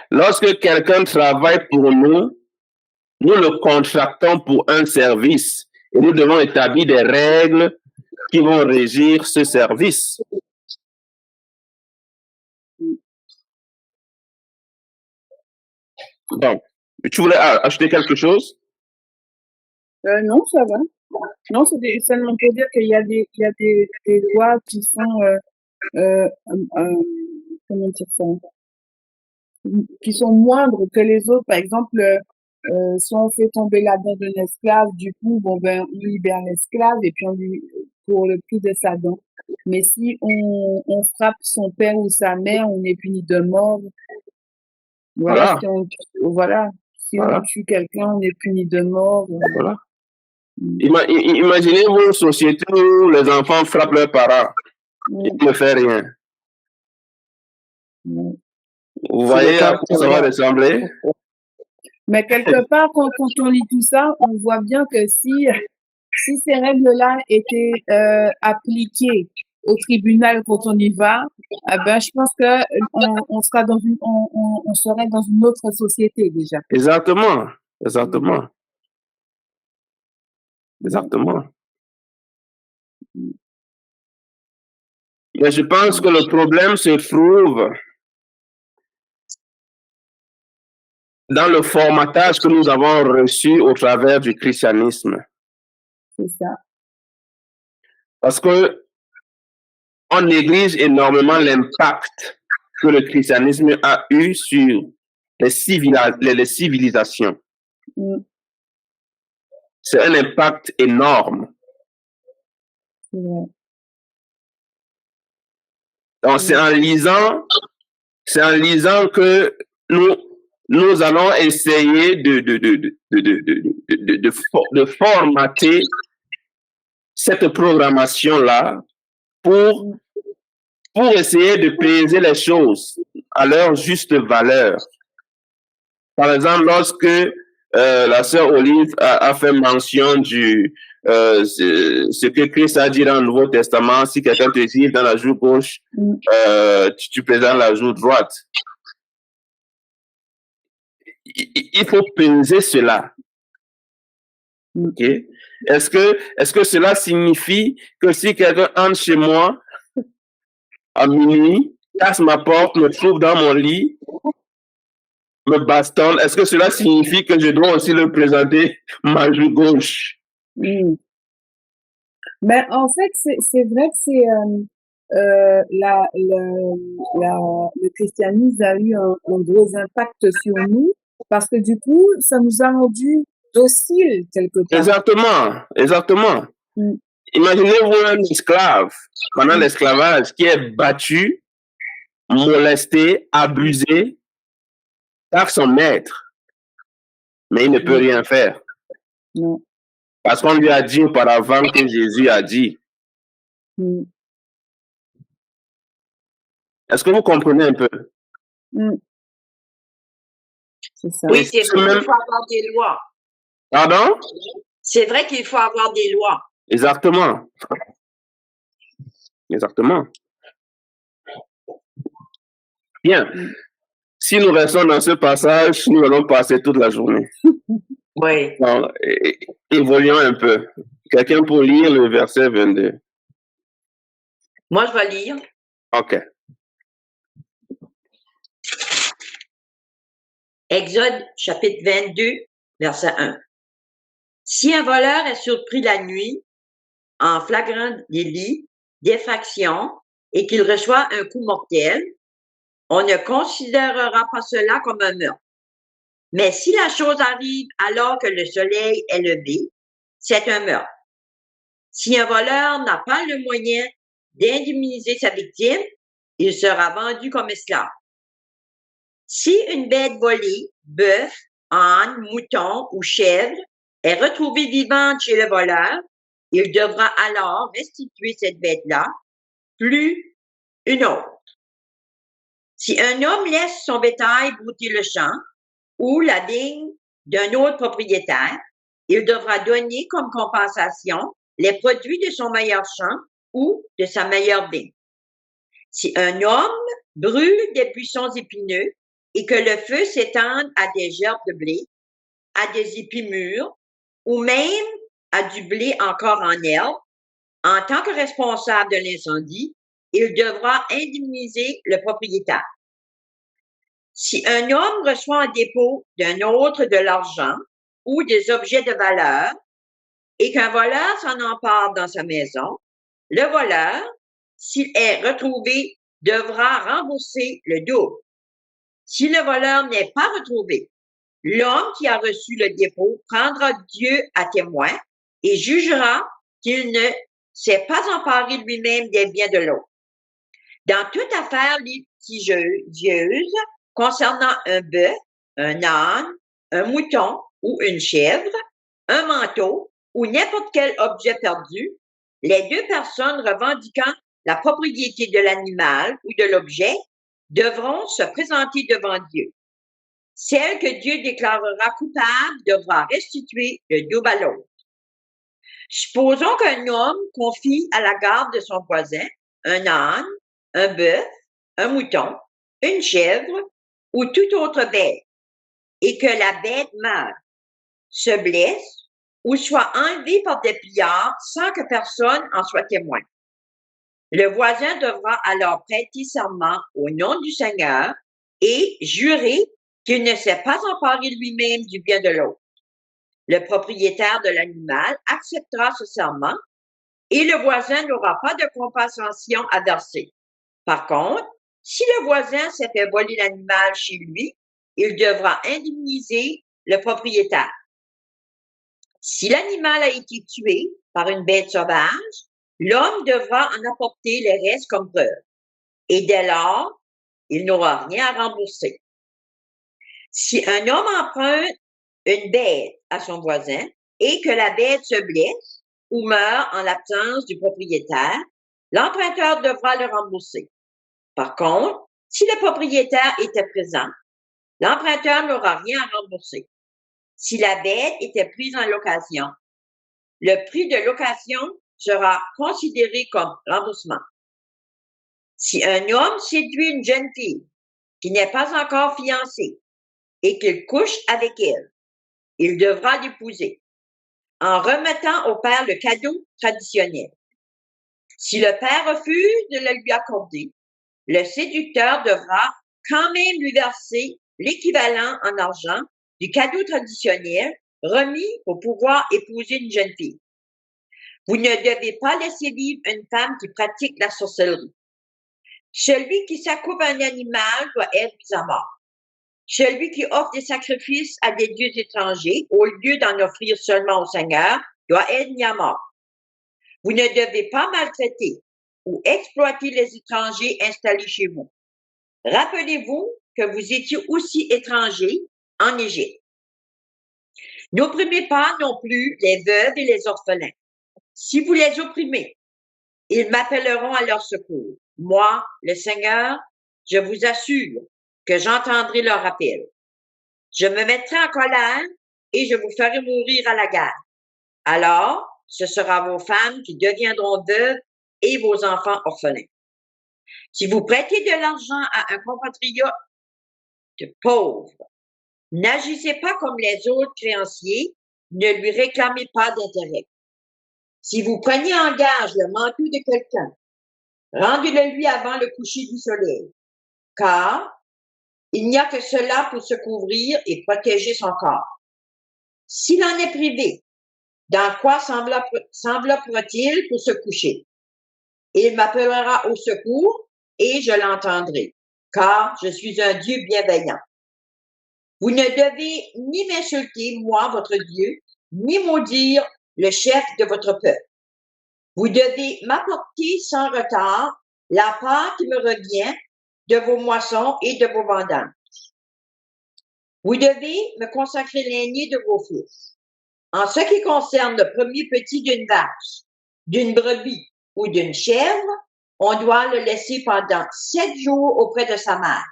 Lorsque quelqu'un travaille pour nous, nous le contractons pour un service et nous devons établir des règles qui vont régir ce service. Donc, tu voulais ajouter quelque chose? Non, ça va. Non, c'est seulement pour dire qu'il y a des lois qui sont, comment dire ça, qui sont moindres que les autres. Par exemple, si on fait tomber la dent d'un esclave, du coup, bon ben, on libère l'esclave et puis on lui, pour le prix de sa dent. Mais si on frappe son père ou sa mère, on est puni de mort. Voilà, Voilà. Si on tue quelqu'un, on est puni de mort. Voilà. Imaginez-vous une société où les enfants frappent leurs parents. Ils ne font rien. Vous voyez à quoi ça va ressembler? Mais quelque part, quand on lit tout ça, on voit bien que si ces règles-là étaient appliquées au tribunal quand on y va, ben je pense que on serait dans une autre société déjà. Exactement. Mais je pense que le problème se trouve dans le formatage que nous avons reçu au travers du christianisme. C'est ça. Parce que on néglige énormément l'impact que le christianisme a eu sur les civilisations. C'est un impact énorme. Donc, c'est en lisant que nous allons essayer de formater cette programmation-là pour essayer de peser les choses à leur juste valeur. Par exemple, lorsque la sœur Olive a fait mention du ce que Christ a dit dans le Nouveau Testament, si quelqu'un te dit dans la joue gauche, tu présentes la joue droite. Il faut peser cela. Ok? Est-ce que cela signifie que si quelqu'un entre chez moi à minuit, casse ma porte, me trouve dans mon lit, me bastonne, est-ce que cela signifie que je dois aussi le présenter ma joue gauche? Mais en fait, c'est vrai que c'est le christianisme a eu un gros impact sur nous parce que du coup, ça nous a rendu dociles quelque part. Exactement. Imaginez-vous un esclave pendant l'esclavage qui est battu, molesté, abusé par son maître, mais il ne peut rien faire. Non. Parce qu'on lui a dit auparavant que Jésus a dit. Est-ce que vous comprenez un peu? C'est ça. Oui, c'est vrai qu'il faut avoir des lois. Pardon? C'est vrai qu'il faut avoir des lois. Exactement. Bien. Si nous restons dans ce passage, nous allons passer toute la journée. Oui. Donc, évoluons un peu. Quelqu'un pour lire le verset 22. Moi, je vais lire. OK. Exode chapitre 22, verset 1. Si un voleur est surpris la nuit en flagrant délit, d'effraction et qu'il reçoit un coup mortel, on ne considérera pas cela comme un meurtre. Mais si la chose arrive alors que le soleil est levé, c'est un meurtre. Si un voleur n'a pas le moyen d'indemniser sa victime, il sera vendu comme esclave. Si une bête volée, bœuf, âne, mouton ou chèvre, est retrouvée vivante chez le voleur, il devra alors restituer cette bête-là, plus une autre. Si un homme laisse son bétail brouter le champ ou la vigne d'un autre propriétaire, il devra donner comme compensation les produits de son meilleur champ ou de sa meilleure vigne. Si un homme brûle des buissons épineux et que le feu s'étende à des gerbes de blé, à des épis mûrs ou même à du blé encore en herbe, en tant que responsable de l'incendie, il devra indemniser le propriétaire. Si un homme reçoit en dépôt d'un autre de l'argent ou des objets de valeur et qu'un voleur s'en empare dans sa maison, le voleur, s'il est retrouvé, devra rembourser le double. Si le voleur n'est pas retrouvé, l'homme qui a reçu le dépôt prendra Dieu à témoin et jugera qu'il ne s'est pas emparé lui-même des biens de l'autre. Dans toute affaire litigieuse concernant un bœuf, un âne, un mouton ou une chèvre, un manteau ou n'importe quel objet perdu, les deux personnes revendiquant la propriété de l'animal ou de l'objet devront se présenter devant Dieu. Celle que Dieu déclarera coupable devra restituer le double à l'autre. Supposons qu'un homme confie à la garde de son voisin un âne, un bœuf, un mouton, une chèvre ou toute autre bête et que la bête meure, se blesse ou soit enlevée par des pillards sans que personne en soit témoin. Le voisin devra alors prêter serment au nom du Seigneur et jurer qu'il ne s'est pas emparé lui-même du bien de l'autre. Le propriétaire de l'animal acceptera ce serment et le voisin n'aura pas de compensation à verser. Par contre, si le voisin s'est fait voler l'animal chez lui, il devra indemniser le propriétaire. Si l'animal a été tué par une bête sauvage, l'homme devra en apporter les restes comme preuve. Et dès lors, il n'aura rien à rembourser. Si un homme emprunte une bête à son voisin et que la bête se blesse ou meurt en l'absence du propriétaire, l'emprunteur devra le rembourser. Par contre, si le propriétaire était présent, l'emprunteur n'aura rien à rembourser. Si la bête était prise en location, le prix de location sera considéré comme remboursement. Si un homme séduit une jeune fille qui n'est pas encore fiancée et qu'il couche avec elle, il devra l'épouser en remettant au père le cadeau traditionnel. Si le père refuse de le lui accorder, le séducteur devra quand même lui verser l'équivalent en argent du cadeau traditionnel remis pour pouvoir épouser une jeune fille. Vous ne devez pas laisser vivre une femme qui pratique la sorcellerie. Celui qui s'accoupe un animal doit être mis à mort. Celui qui offre des sacrifices à des dieux étrangers, au lieu d'en offrir seulement au Seigneur, doit être mis à mort. Vous ne devez pas maltraiter ou exploiter les étrangers installés chez vous. Rappelez-vous que vous étiez aussi étrangers en Égypte. N'opprimez pas non plus les veuves et les orphelins. Si vous les opprimez, ils m'appelleront à leur secours. Moi, le Seigneur, je vous assure que j'entendrai leur appel. Je me mettrai en colère et je vous ferai mourir à la guerre. Alors, ce sera vos femmes qui deviendront veuves et vos enfants orphelins. Si vous prêtez de l'argent à un compatriote pauvre, n'agissez pas comme les autres créanciers, ne lui réclamez pas d'intérêt. Si vous prenez en gage le manteau de quelqu'un, rendez-le lui avant le coucher du soleil, car il n'y a que cela pour se couvrir et protéger son corps. S'il en est privé, dans quoi s'enveloppera-t-il pour se coucher? Il m'appellera au secours et je l'entendrai, car je suis un Dieu bienveillant. Vous ne devez ni m'insulter, moi, votre Dieu, ni maudire le chef de votre peuple. Vous devez m'apporter sans retard la part qui me revient de vos moissons et de vos vendanges. Vous devez me consacrer l'aîné de vos fils. En ce qui concerne le premier petit d'une vache, d'une brebis ou d'une chèvre, on doit le laisser pendant 7 jours auprès de sa mère.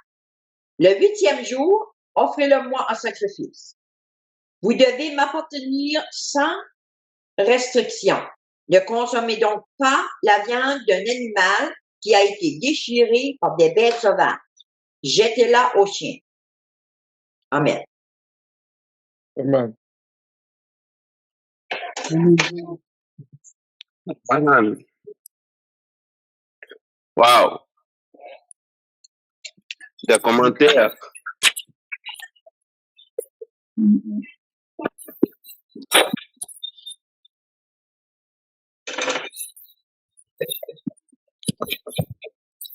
Le 8e jour, offrez-le-moi en sacrifice. Vous devez m'appartenir sans restriction. Ne consommez donc pas la viande d'un animal qui a été déchiré par des bêtes sauvages. Jetez-la aux chiens. Amen. Amen. Amen. Wow. Des commentaires.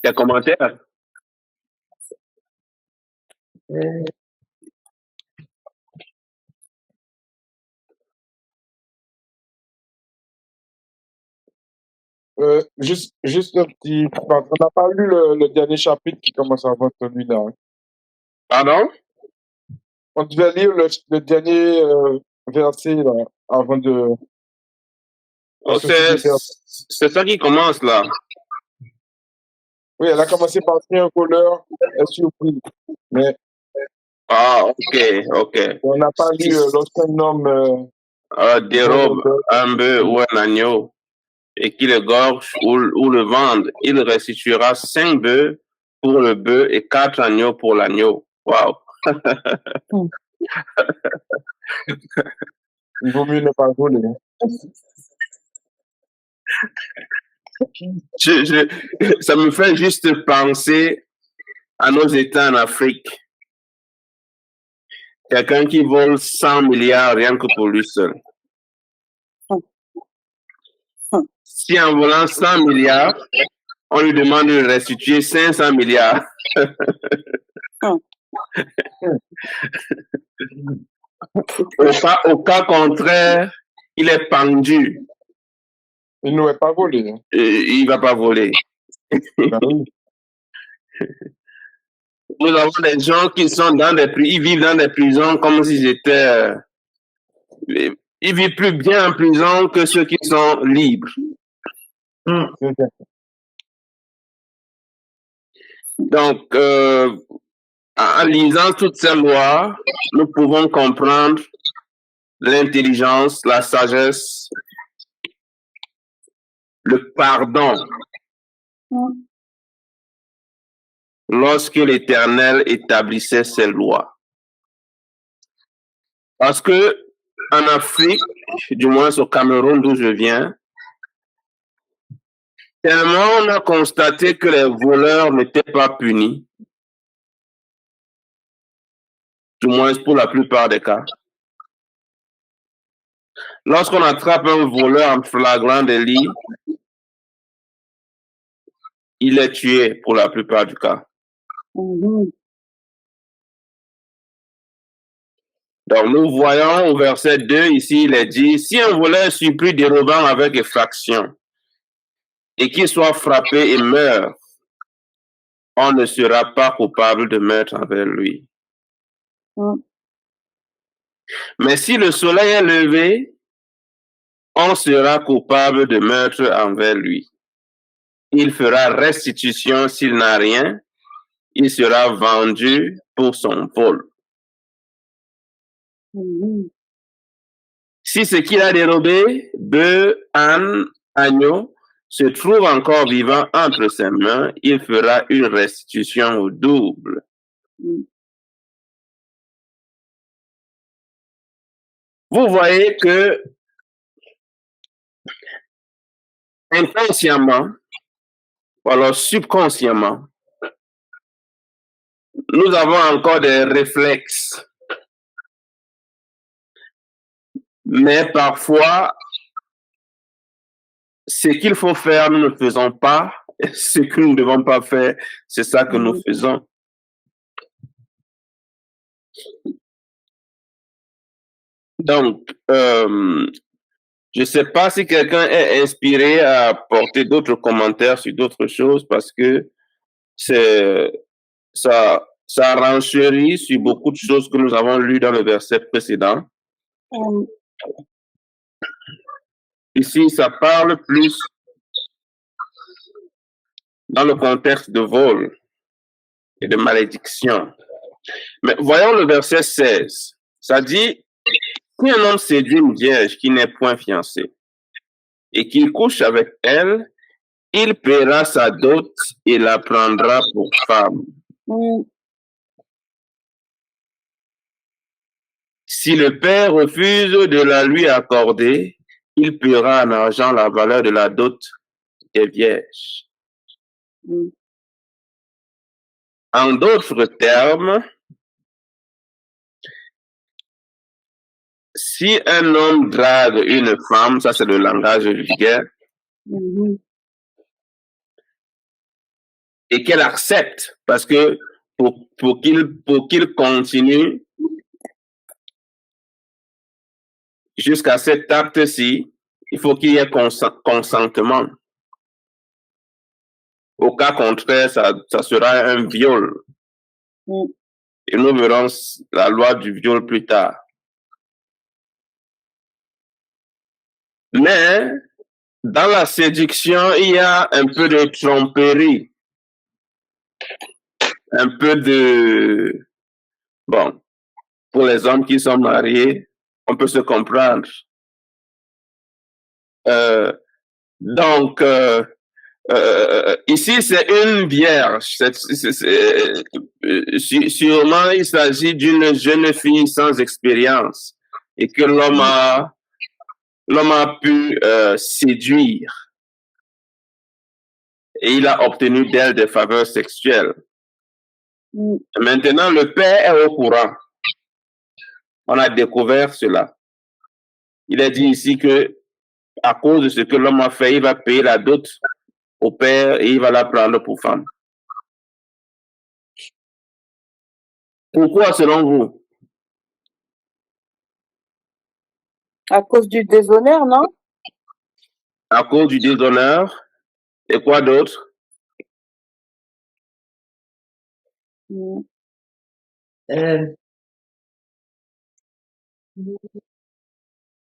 Des commentaires. Juste un petit. On n'a pas lu le dernier chapitre qui commence avant celui-là. Hein. Pardon? On devait lire le dernier verset là, avant de. Oh, c'est ça qui commence là. Oui, elle a commencé par si un voleur est surpris. Mais. Ah, ok. On n'a pas lu lorsqu'un homme. Dérobe un bœuf ou un agneau et qu'il égorge ou le vende, il restituera 5 bœufs pour le bœuf et 4 agneaux pour l'agneau. Wow. Il vaut mieux ne pas voler. Ça me fait juste penser à nos États en Afrique. Quelqu'un qui vole 100 milliards rien que pour lui seul. Si en volant 100 milliards, on lui demande de restituer 500 milliards. Au cas contraire, il est pendu. Il ne va pas voler. Il ne va pas voler. Nous avons des gens qui sont ils vivent dans des prisons comme s'ils étaient... ils vivent plus bien en prison que ceux qui sont libres. Donc, en lisant toutes ces lois, nous pouvons comprendre l'intelligence, la sagesse, le pardon. Lorsque l'Éternel établissait ses lois. Parce que en Afrique, du moins au Cameroun d'où je viens, tellement on a constaté que les voleurs n'étaient pas punis, du moins pour la plupart des cas. Lorsqu'on attrape un voleur en flagrant délit, il est tué pour la plupart du cas. Donc, nous voyons au verset 2, ici, il est dit, si un voleur est surpris dérobant avec effraction et qu'il soit frappé et meurt, on ne sera pas coupable de meurtre envers lui. Mais si le soleil est levé, on sera coupable de meurtre envers lui. Il fera restitution s'il n'a rien, il sera vendu pour son vol. Si ce qu'il a dérobé, bœuf, âne, agneau, se trouve encore vivant entre ses mains, il fera une restitution au double. Vous voyez que inconsciemment, ou alors subconsciemment, nous avons encore des réflexes. Mais parfois, ce qu'il faut faire, nous ne faisons pas. Ce que nous ne devons pas faire, c'est ça que nous faisons. Donc, je ne sais pas si quelqu'un est inspiré à apporter d'autres commentaires sur d'autres choses parce que ça renchérit sur beaucoup de choses que nous avons lues dans le verset précédent. Ici, ça parle plus dans le contexte de vol et de malédiction. Mais voyons le verset 16. Ça dit, si un homme séduit une vierge qui n'est point fiancée et qu'il couche avec elle, il paiera sa dot et la prendra pour femme. Si le père refuse de la lui accorder, il paiera en argent la valeur de la dot des vierges. En d'autres termes, si un homme drague une femme, ça c'est le langage vulgaire, et qu'elle accepte, parce que pour qu'il continue jusqu'à cet acte-ci, il faut qu'il y ait consentement. Au cas contraire, ça sera un viol. Et nous verrons la loi du viol plus tard. Mais dans la séduction, il y a un peu de tromperie. Un peu de... Bon, pour les hommes qui sont mariés, on peut se comprendre. Donc, ici, c'est une vierge. Sûrement, il s'agit d'une jeune fille sans expérience et que l'homme a pu séduire. Et il a obtenu d'elle des faveurs sexuelles. Maintenant, le père est au courant. On a découvert cela. Il est dit ici que, à cause de ce que l'homme a fait, il va payer la dot au père et il va la prendre pour femme. Pourquoi, selon vous? À cause du déshonneur, non? À cause du déshonneur. Et quoi d'autre?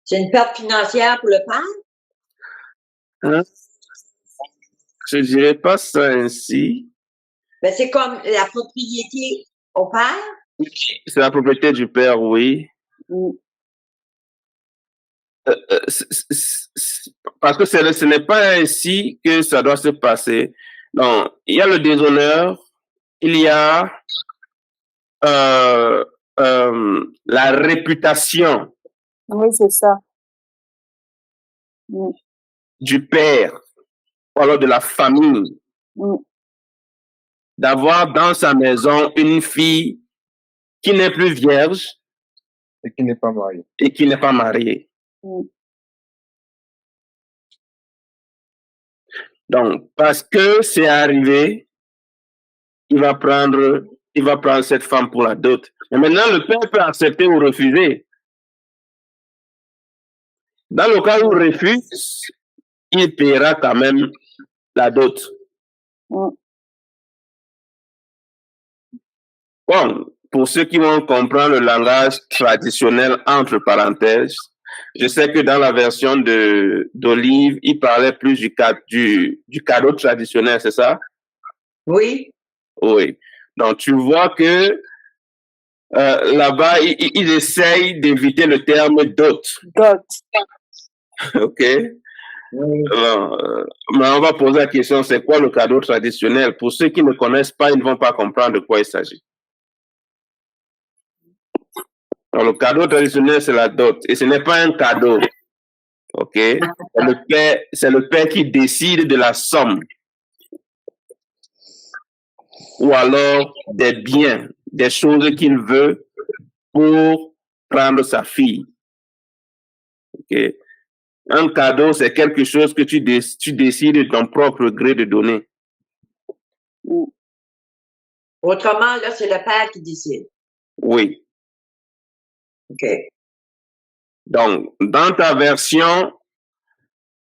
C'est une perte financière pour le père? Hein? Je ne dirais pas ça ainsi. Ben, c'est comme la propriété au père? C'est la propriété du père, oui. Parce que ce n'est pas ainsi que ça doit se passer. Non, il y a le déshonneur, il y a la réputation. Oui, c'est ça. Du père, ou alors de la famille. D'avoir dans sa maison une fille qui n'est plus vierge et qui n'est pas mariée. Et qui n'est pas mariée. Donc, parce que c'est arrivé, il va prendre cette femme pour la dot. Mais maintenant, le père peut accepter ou refuser. Dans le cas où il refuse, il paiera quand même la dot. Bon, pour ceux qui vont comprendre le langage traditionnel entre parenthèses, je sais que dans la version d'Olive, il parlait plus du cadeau traditionnel, c'est ça? Oui. Oui. Donc, tu vois que là-bas, ils essayent d'éviter le terme dot. Dot. OK. Alors, mais on va poser la question, c'est quoi le cadeau traditionnel? Pour ceux qui ne connaissent pas, ils ne vont pas comprendre de quoi il s'agit. Alors, le cadeau traditionnel, c'est la dot. Et ce n'est pas un cadeau. OK? C'est le père qui décide de la somme. Ou alors des biens, des choses qu'il veut pour prendre sa fille. OK? Un cadeau, c'est quelque chose que tu décides de ton propre gré de donner. Autrement, là, c'est le père qui décide. Oui. OK. Donc, dans ta version,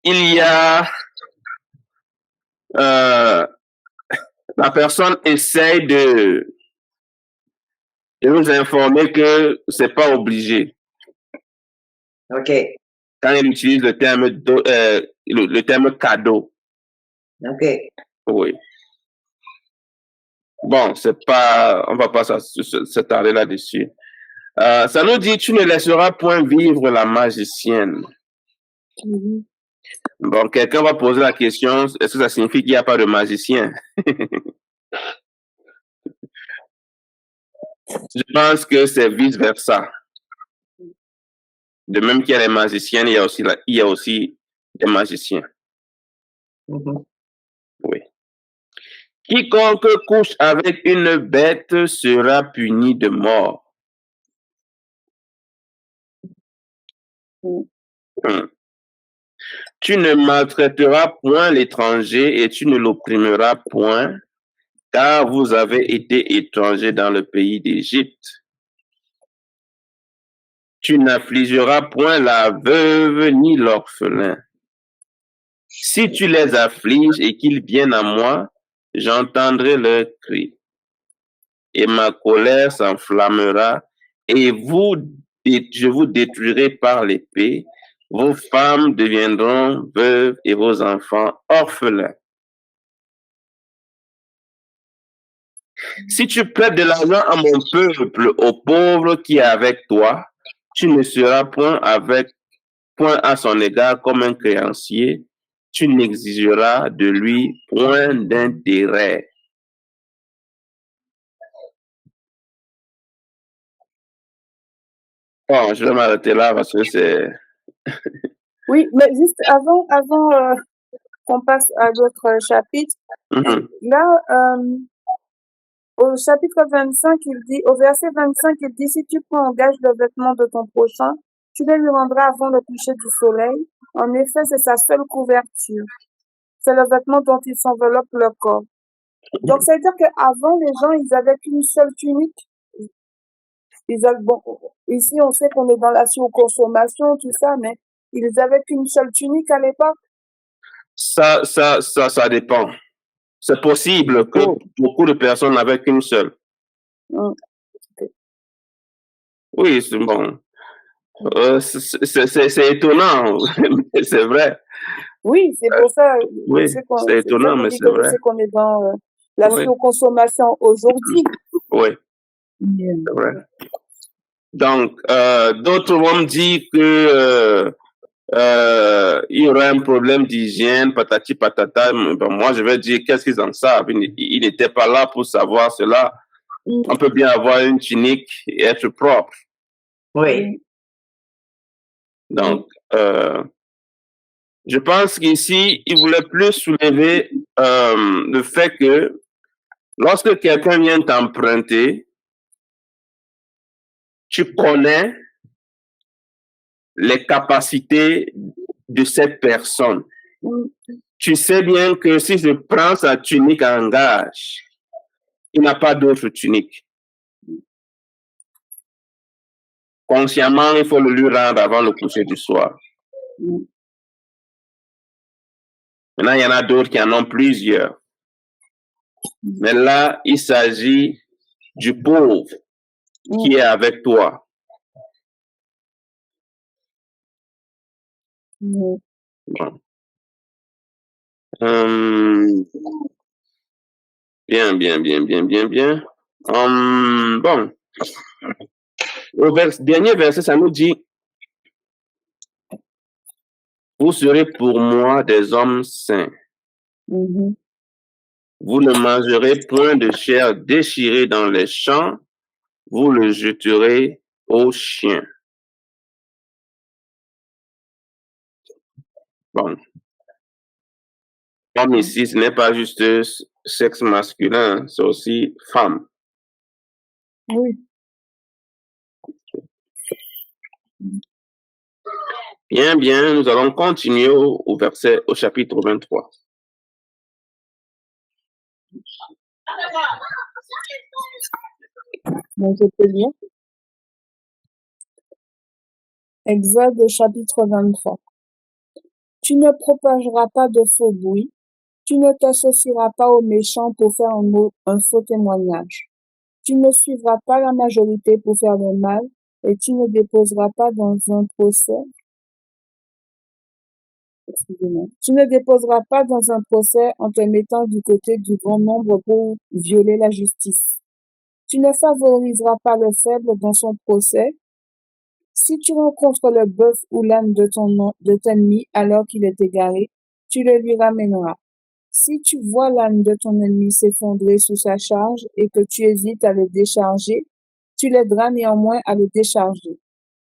il y a la personne essaye de nous informer que c'est pas obligé. OK. Quand elle utilise le terme cadeau. OK. Oui. Bon, on va pas s'attarder là-dessus. Ça nous dit, tu ne laisseras point vivre la magicienne. Bon, quelqu'un va poser la question, est-ce que ça signifie qu'il n'y a pas de magicien? Je pense que c'est vice-versa. De même qu'il y a les magiciennes, il y a aussi des magiciens. Oui. Quiconque couche avec une bête sera puni de mort. Tu ne maltraiteras point l'étranger et tu ne l'opprimeras point, car vous avez été étrangers dans le pays d'Égypte. Tu n'affligeras point la veuve ni l'orphelin. Si tu les affliges et qu'ils viennent à moi, j'entendrai leurs cris, et ma colère s'enflammera, et je vous détruirai par l'épée. Vos femmes deviendront veuves et vos enfants orphelins. Si tu prêtes de l'argent à mon peuple, aux pauvres qui est avec toi, tu ne seras point à son égard comme un créancier, tu n'exigeras de lui point d'intérêt. Bon, je vais m'arrêter là parce que c'est... Oui, mais juste avant qu'on passe à d'autres chapitres, là, au chapitre 25, au verset 25, il dit, si tu prends en gage le vêtement de ton prochain, tu le lui rendras avant le coucher du soleil. En effet, c'est sa seule couverture. C'est le vêtement dont il s'enveloppe le corps. Donc, ça veut dire qu'avant, les gens, ils avaient qu'une seule tunique. Bon, ici, on sait qu'on est dans la surconsommation, tout ça, mais ils avaient qu'une seule tunique à l'époque. Ça dépend. C'est possible que beaucoup de personnes n'avaient qu'une seule. Oui, c'est bon. C'est étonnant, mais c'est vrai. Oui, c'est pour ça. Oui, c'est étonnant, mais c'est vrai. C'est qu'on est dans la surconsommation aujourd'hui. Oui, c'est vrai. Donc, d'autres vont me dire que il y aurait un problème d'hygiène, patati patata. Ben, moi, je vais dire qu'est-ce qu'ils en savent. Ils n'étaient pas là pour savoir cela. On peut bien avoir une tunique et être propre. Oui. Donc, je pense qu'ici, il voulait plus soulever le fait que lorsque quelqu'un vient t'emprunter, tu connais les capacités de cette personne. Tu sais bien que si je prends sa tunique en gage, il n'a pas d'autre tunique. Consciemment, il faut le lui rendre avant le coucher du soir. Maintenant, il y en a d'autres qui en ont plusieurs. Mais là, il s'agit du pauvre qui est avec toi. Bon. Bien. Bon. Le dernier verset, ça nous dit, vous serez pour moi des hommes saints. Vous ne mangerez point de chair déchirée dans les champs, vous le jeterez aux chiens. Bon. Comme ici, ce n'est pas juste sexe masculin, c'est aussi femme. Oui. Bien, nous allons continuer au chapitre 23. Donc, je peux lire. Exode chapitre 23. Tu ne propageras pas de faux bruit, tu ne t'associeras pas aux méchants pour faire un faux témoignage. Tu ne suivras pas la majorité pour faire le mal, et tu ne déposeras pas dans un procès. Tu ne déposeras pas dans un procès en te mettant du côté du grand nombre pour violer la justice. Tu ne favoriseras pas le faible dans son procès. Si tu rencontres le bœuf ou l'âne de ton ennemi alors qu'il est égaré, tu le lui ramèneras. Si tu vois l'âne de ton ennemi s'effondrer sous sa charge et que tu hésites à le décharger, tu l'aideras néanmoins à le décharger.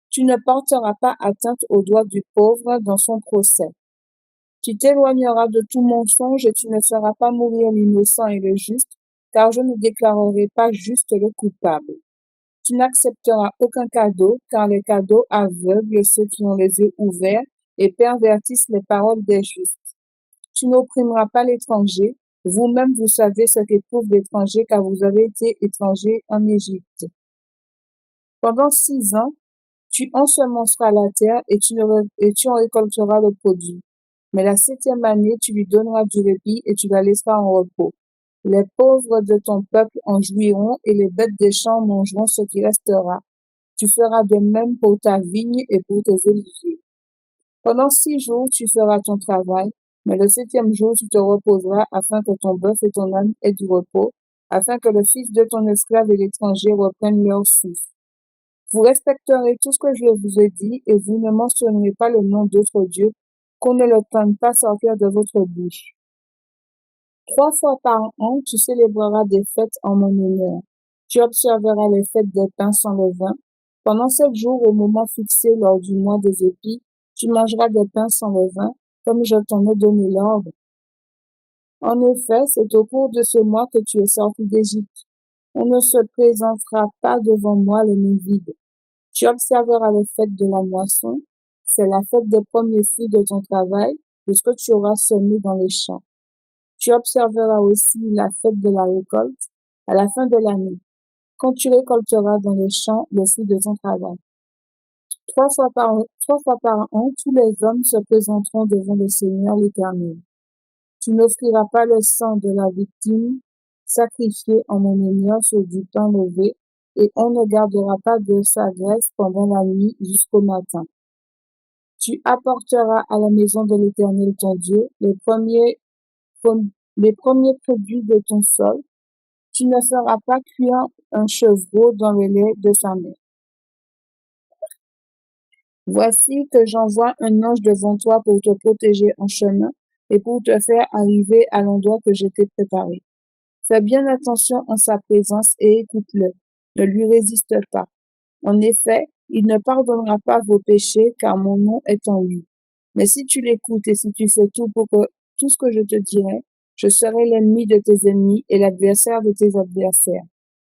Tu ne porteras pas atteinte au droit du pauvre dans son procès. Tu t'éloigneras de tout mensonge et tu ne feras pas mourir l'innocent et le juste, car je ne déclarerai pas juste le coupable. Tu n'accepteras aucun cadeau, car les cadeaux aveuglent ceux qui ont les yeux ouverts et pervertissent les paroles des justes. Tu n'opprimeras pas l'étranger, vous-même vous savez ce qu'éprouve l'étranger, car vous avez été étranger en Égypte. Pendant 6 ans, tu ensemenceras la terre et tu en récolteras le produit. Mais la 7e année, tu lui donneras du répit et tu la laisseras en repos. Les pauvres de ton peuple en jouiront et les bêtes des champs mangeront ce qui restera. Tu feras de même pour ta vigne et pour tes oliviers. Pendant 6 jours, tu feras ton travail, mais le 7e jour, tu te reposeras afin que ton bœuf et ton âne aient du repos, afin que le fils de ton esclave et l'étranger reprennent leur souffle. Vous respecterez tout ce que je vous ai dit et vous ne mentionnerez pas le nom d'autres dieux, qu'on ne le tente pas sortir de votre bouche. 3 fois par an, tu célébreras des fêtes en mon honneur. Tu observeras les fêtes des pains sans levain. Pendant 7 jours, au moment fixé lors du mois des épis, tu mangeras des pains sans levain, comme je t'en ai donné l'ordre. En effet, c'est au cours de ce mois que tu es sorti d'Égypte. On ne se présentera pas devant moi les mains vides. Tu observeras les fêtes de la moisson. C'est la fête des premiers fruits de ton travail, de ce que tu auras semé dans les champs. Tu observeras aussi la fête de la récolte à la fin de l'année, quand tu récolteras dans les champs le fruit de ton travail. 3 fois par an, tous les hommes se présenteront devant le Seigneur l'Éternel. Tu n'offriras pas le sang de la victime sacrifiée en mon honneur sur du pain levé, et on ne gardera pas de sa graisse pendant la nuit jusqu'au matin. Tu apporteras à la maison de l'Éternel ton Dieu les premiers produits de ton sol. Tu ne feras pas cuire un chevreau dans le lait de sa mère. Voici que j'envoie un ange devant toi pour te protéger en chemin et pour te faire arriver à l'endroit que je t'ai préparé. Fais bien attention en sa présence et écoute-le. Ne lui résiste pas. En effet, il ne pardonnera pas vos péchés car mon nom est en lui. Mais si tu l'écoutes et si tu fais tout ce que je te dirai, je serai l'ennemi de tes ennemis et l'adversaire de tes adversaires.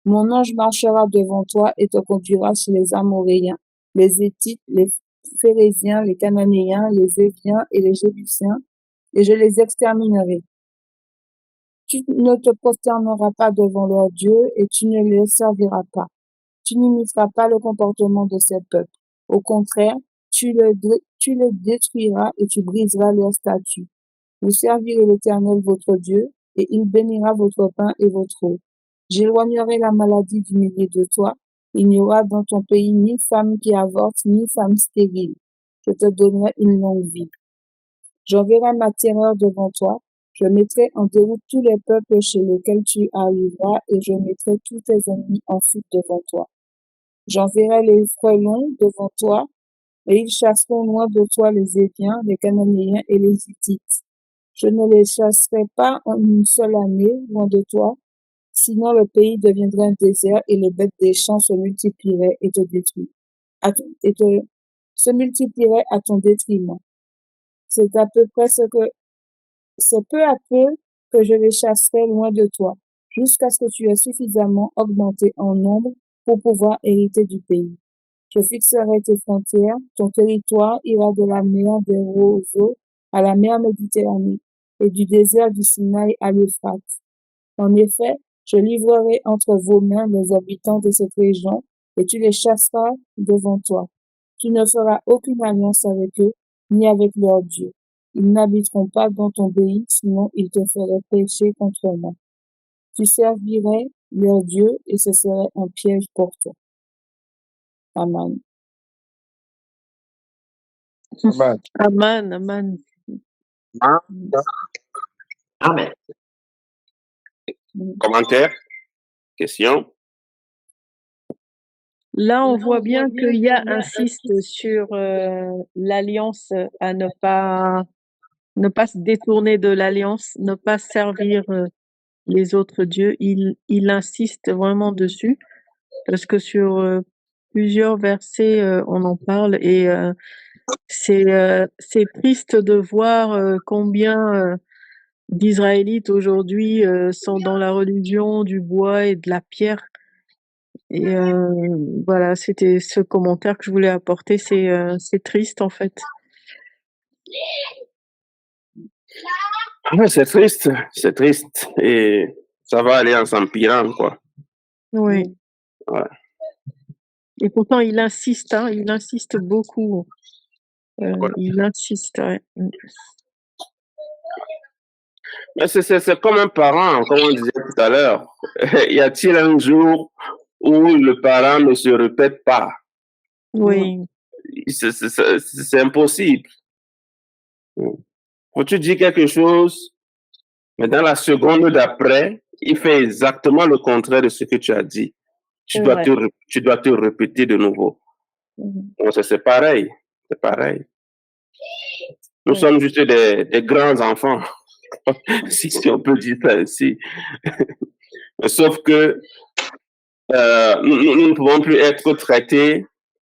Mon ange marchera devant toi et te conduira chez les Amoréens, les Héthites, les Phérésiens, les Cananéens, les Éviens et les Jébusiens, et je les exterminerai. Tu ne te prosterneras pas devant leurs dieux et tu ne les serviras pas. Tu n'imiteras pas le comportement de ces peuples. Au contraire, tu les détruiras et tu briseras leurs statuts. Vous servirez l'Éternel votre Dieu, et il bénira votre pain et votre eau. J'éloignerai la maladie du milieu de toi. Il n'y aura dans ton pays ni femme qui avorte, ni femme stérile. Je te donnerai une longue vie. J'enverrai ma terreur devant toi. Je mettrai en déroute tous les peuples chez lesquels tu arriveras, et je mettrai tous tes ennemis en fuite devant toi. J'enverrai les frelons devant toi, et ils chasseront loin de toi les Éviens, les Cananéens et les Hittites. Je ne les chasserai pas en une seule année, loin de toi, sinon le pays deviendrait un désert et les bêtes des champs se multiplieraient et se multiplieraient à ton détriment. C'est peu à peu que je les chasserai loin de toi, jusqu'à ce que tu aies suffisamment augmenté en nombre pour pouvoir hériter du pays. Je fixerai tes frontières, ton territoire ira de la mer des Roseaux à la mer Méditerranée, et du désert du Sinaï à l'Euphrate. En effet, je livrerai entre vos mains les habitants de cette région, et tu les chasseras devant toi. Tu ne feras aucune alliance avec eux, ni avec leurs dieux. Ils n'habiteront pas dans ton pays, sinon ils te feraient pécher contre moi. Tu servirais leurs dieux, et ce serait un piège pour toi. Amen. Amen. Amen, amen. Amen. Commentaire? Question? Là, on voit bien que Yah insiste sur l'alliance, à ne pas se détourner de l'alliance, ne pas servir les autres dieux. Il insiste vraiment dessus parce que sur plusieurs versets, on en parle et c'est triste de voir combien d'Israélites aujourd'hui sont dans la religion du bois et de la pierre. Et voilà, c'était ce commentaire que je voulais apporter. C'est triste en fait. Ouais, c'est triste. Et ça va aller en s'empirant, quoi. Oui. Ouais. Et pourtant, il insiste beaucoup. Voilà. Il insiste, ouais. Mais c'est comme un parent, comme on disait tout à l'heure. Y a-t-il un jour où le parent ne se répète pas? Oui, C'est impossible. Quand tu dis quelque chose, mais dans la seconde d'après, il fait exactement le contraire de ce que tu as dit. Tu c'est dois vrai. tu dois te répéter de nouveau. Mhm. Bon, c'est pareil. C'est pareil. Nous Oui. sommes juste des grands enfants, si on peut dire ça ainsi. Sauf que nous ne pouvons plus être traités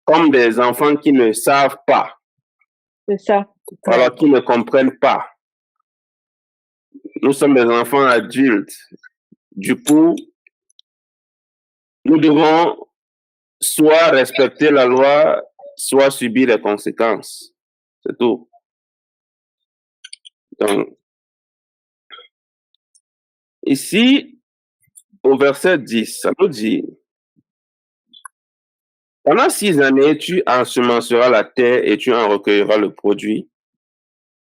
comme des enfants qui ne savent pas, C'est ça. alors qui ne comprennent pas. Nous sommes des enfants adultes. Du coup, nous devons soit respecter la loi, soit subir les conséquences. C'est tout. Donc, ici, au verset 10, ça nous dit, pendant 6 années, tu ensemenceras la terre et tu en recueilleras le produit.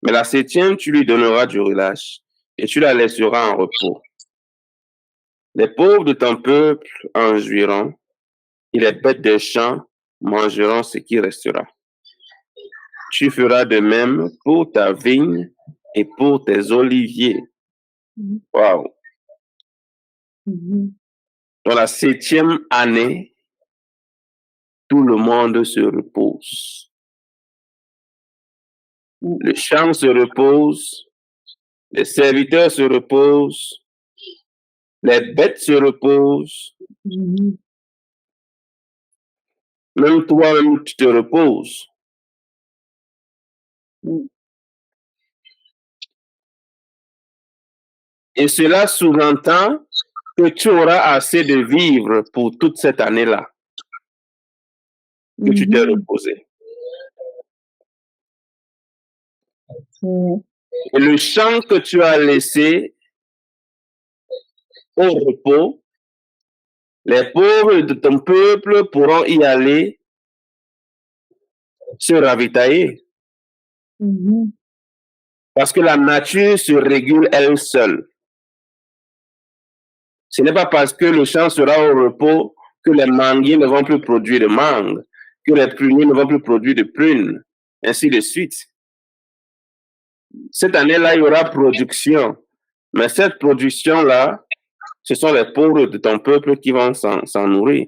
Mais la 7e, tu lui donneras du relâche et tu la laisseras en repos. Les pauvres de ton peuple en jouiront et les bêtes des champs mangeront ce qui restera. Tu feras de même pour ta vigne et pour tes oliviers. Wow. Dans la 7e année, tout le monde se repose. Le champ se repose, les serviteurs se reposent, les bêtes se reposent, même toi-même tu te reposes. Et cela sous-entend que tu auras assez de vivre pour toute cette année-là, que tu t'es reposé. Et le champ que tu as laissé au repos, les pauvres de ton peuple pourront y aller se ravitailler. Parce que la nature se régule elle seule. Ce n'est pas parce que le champ sera au repos que les manguiers ne vont plus produire de mangues, que les pruniers ne vont plus produire de prunes, ainsi de suite. Cette année-là, il y aura production. Mais cette production-là, ce sont les pauvres de ton peuple qui vont s'en nourrir.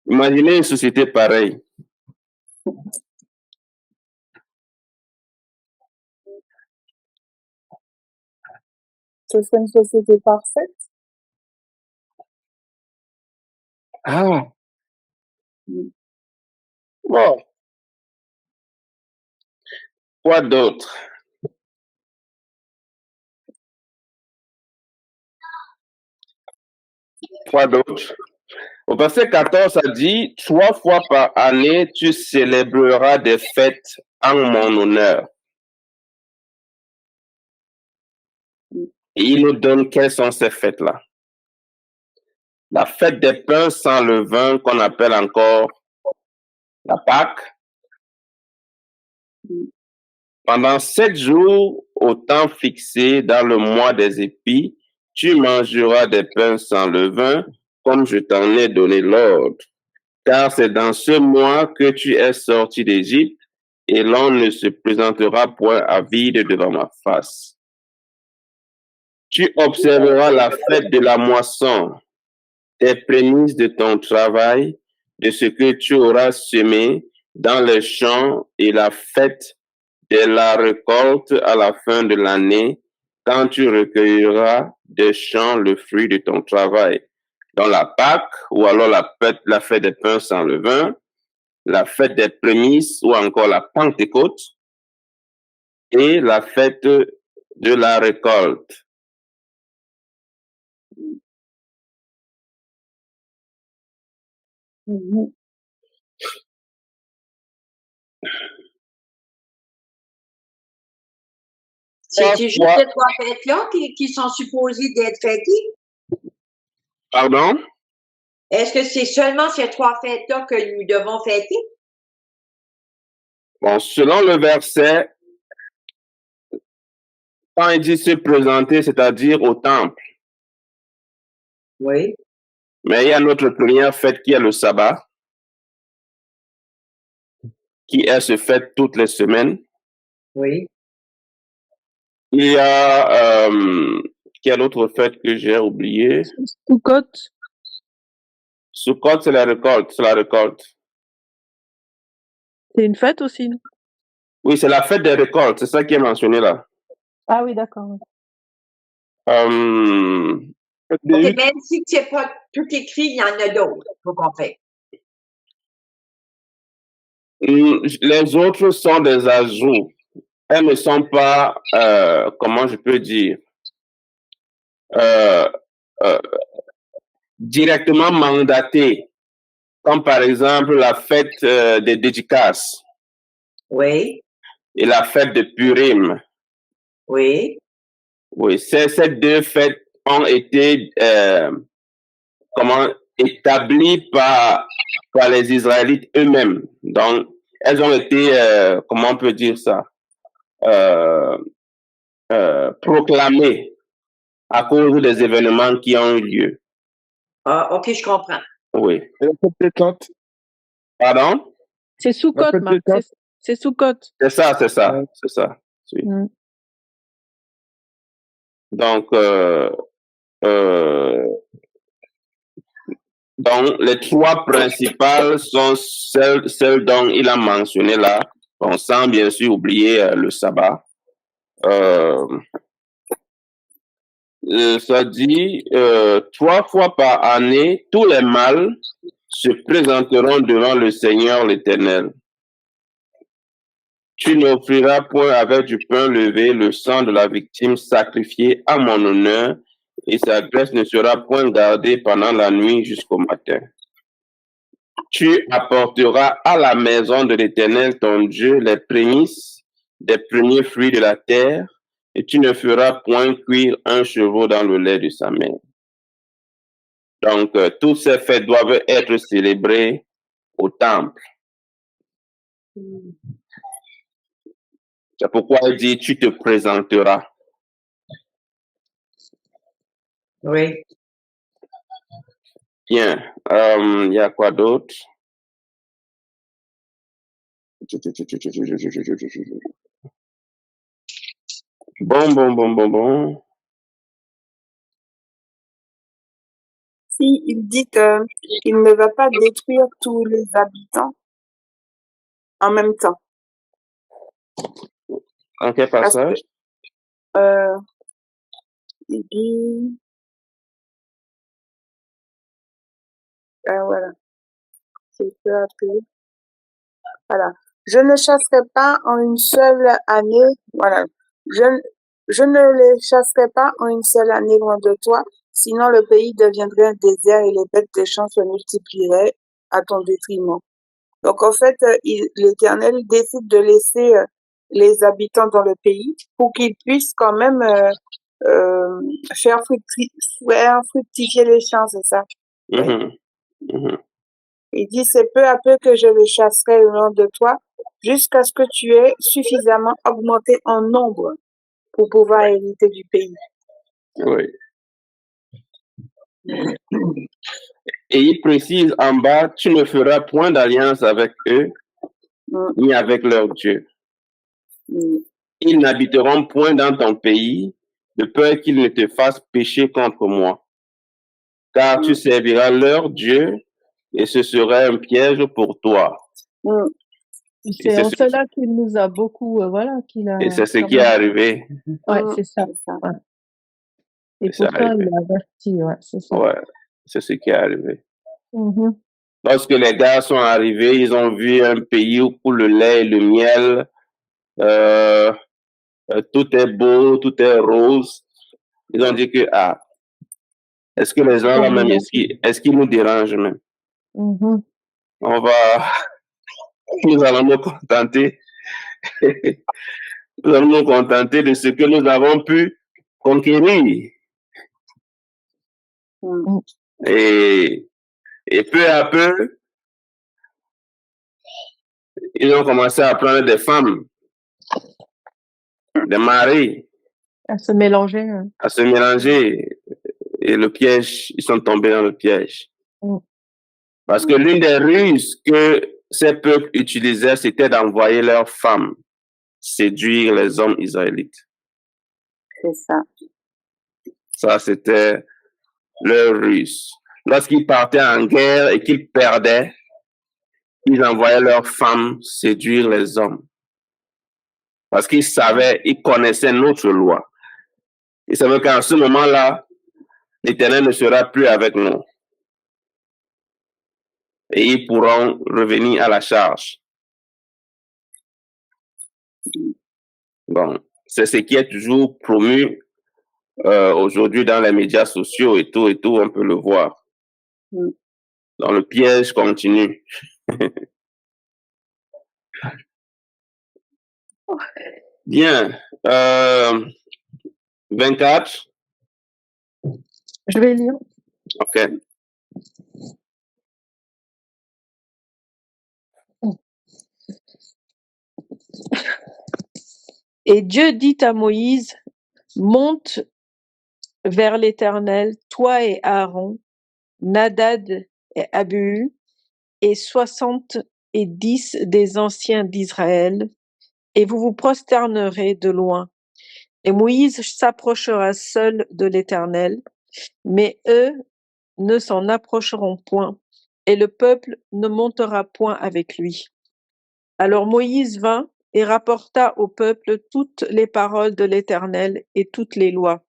Imaginez une société pareille. Ce serait une société parfaite. Ah. Bon. Quoi d'autre? Quoi d'autre? Au verset 14, ça dit, 3 fois par année, tu célébreras des fêtes en mon honneur. Et il nous donne quelles sont ces fêtes-là. La fête des pains sans levain, qu'on appelle encore la Pâque. Pendant 7 jours, au temps fixé dans le mois des épis, tu mangeras des pains sans levain, comme je t'en ai donné l'ordre. Car c'est dans ce mois que tu es sorti d'Égypte, et l'on ne se présentera point à vide devant ma face. Tu observeras la fête de la moisson, des prémices de ton travail, de ce que tu auras semé dans les champs, et la fête de la récolte à la fin de l'année, quand tu recueilleras des champs le fruit de ton travail. Dans la Pâque, ou alors la fête des pains sans levain, la fête des prémices, ou encore la Pentecôte, et la fête de la récolte. C'est-tu juste ces 3 fêtes-là qui sont supposées d'être fêtées? Pardon? Est-ce que c'est seulement ces 3 fêtes-là que nous devons fêter? Bon, selon le verset, Quand il dit se présenter, c'est-à-dire au temple. Oui. Mais il y a notre première fête qui est le sabbat, qui est se fête toutes les semaines. Oui. Il y a quelle autre fête que j'ai oublié? Sukkot. Sukkot, c'est la récolte, c'est la récolte. C'est une fête aussi, non? Oui, c'est la fête des récoltes, c'est ça qui est mentionné là. Ah oui, d'accord. OK, même si c'est pas tout écrit, il y en a d'autres, faut qu'on fait. Les autres sont des ajouts. Elles ne sont pas, comment je peux dire, directement mandatées, comme par exemple la fête des dédicaces. Oui. Et la fête de Purim. Oui. Oui, ces deux fêtes ont été établies par les Israélites eux-mêmes. Donc, elles ont été, comment on peut dire ça, proclamées à cause des événements qui ont eu lieu. Ah, OK, je comprends. Oui. Et la fête des tentes? Pardon? C'est Sukkot, Marc. C'est Sukkot. C'est ça, c'est ça, Ouais. c'est ça. Oui. Mm. Donc, donc, les trois principales sont celles dont il a mentionné là, bon, sans bien sûr oublier le sabbat. Ça dit, 3 fois par année, tous les mâles se présenteront devant le Seigneur l'Éternel. Tu n'offriras point avec du pain levé le sang de la victime sacrifiée à mon honneur, et sa graisse ne sera point gardée pendant la nuit jusqu'au matin. Tu apporteras à la maison de l'Éternel ton Dieu les prémices des premiers fruits de la terre, et tu ne feras point cuire un chevreau dans le lait de sa mère. Donc, toutes ces fêtes doivent être célébrées au temple. C'est pourquoi il dit, tu te présenteras. Oui. Bien. Il y a quoi d'autre? Bon. Si il dit qu'il ne va pas détruire tous les habitants en même temps. En quel passage? Il dit... voilà. C'est peu à peu. Voilà. Je ne chasserai pas en une seule année. Voilà. Je ne les chasserai pas en une seule année loin de toi, sinon le pays deviendrait un désert et les bêtes des champs se multiplieraient à ton détriment. Donc en fait, l'Éternel décide de laisser les habitants dans le pays pour qu'ils puissent quand même faire fructifier les champs, c'est ça. Il dit, c'est peu à peu que je les chasserai le long de toi, jusqu'à ce que tu aies suffisamment augmenté en nombre pour pouvoir hériter du pays. Oui. Et il précise en bas, tu ne feras point d'alliance avec eux, ni avec leur Dieu. Ils n'habiteront point dans ton pays, de peur qu'ils ne te fassent pécher contre moi. Car tu serviras leur Dieu, et ce serait un piège pour toi. C'est en cela qu'il nous a beaucoup, qu'il a... Et c'est ce qui est arrivé. Ouais, c'est ça. Ouais. Et pourtant, il a averti, c'est ça. Ouais, c'est ce qui est arrivé. Lorsque les gars sont arrivés, ils ont vu un pays où coule le lait et le miel. Tout est beau, tout est rose. Ils ont dit que, est-ce que les gens là même, est-ce qu'ils nous dérangent même? Nous allons nous contenter. Nous allons nous contenter de ce que nous avons pu conquérir. Et peu à peu, ils ont commencé à prendre des femmes, des maris. À se mélanger. à se mélanger. Et le piège, ils sont tombés dans le piège. Parce que l'une des ruses que ces peuples utilisaient, c'était d'envoyer leurs femmes séduire les hommes israélites. C'est ça. Ça, c'était leur ruse. Lorsqu'ils partaient en guerre et qu'ils perdaient, ils envoyaient leurs femmes séduire les hommes. Parce qu'ils savaient, ils connaissaient notre loi. Ils savaient qu'en ce moment-là, l'Éternel ne sera plus avec nous. Et ils pourront revenir à la charge. Bon, c'est ce qui est toujours promu aujourd'hui dans les médias sociaux et tout, on peut le voir. Dans le piège continue. Bien. 24. Je vais lire. OK. Et Dieu dit à Moïse, monte vers l'Éternel, toi et Aaron, Nadab et Abihu, et 70 des anciens d'Israël, et vous vous prosternerez de loin. Et Moïse s'approchera seul de l'Éternel, mais eux ne s'en approcheront point, et le peuple ne montera point avec lui. Alors Moïse vint et rapporta au peuple toutes les paroles de l'Éternel et toutes les lois.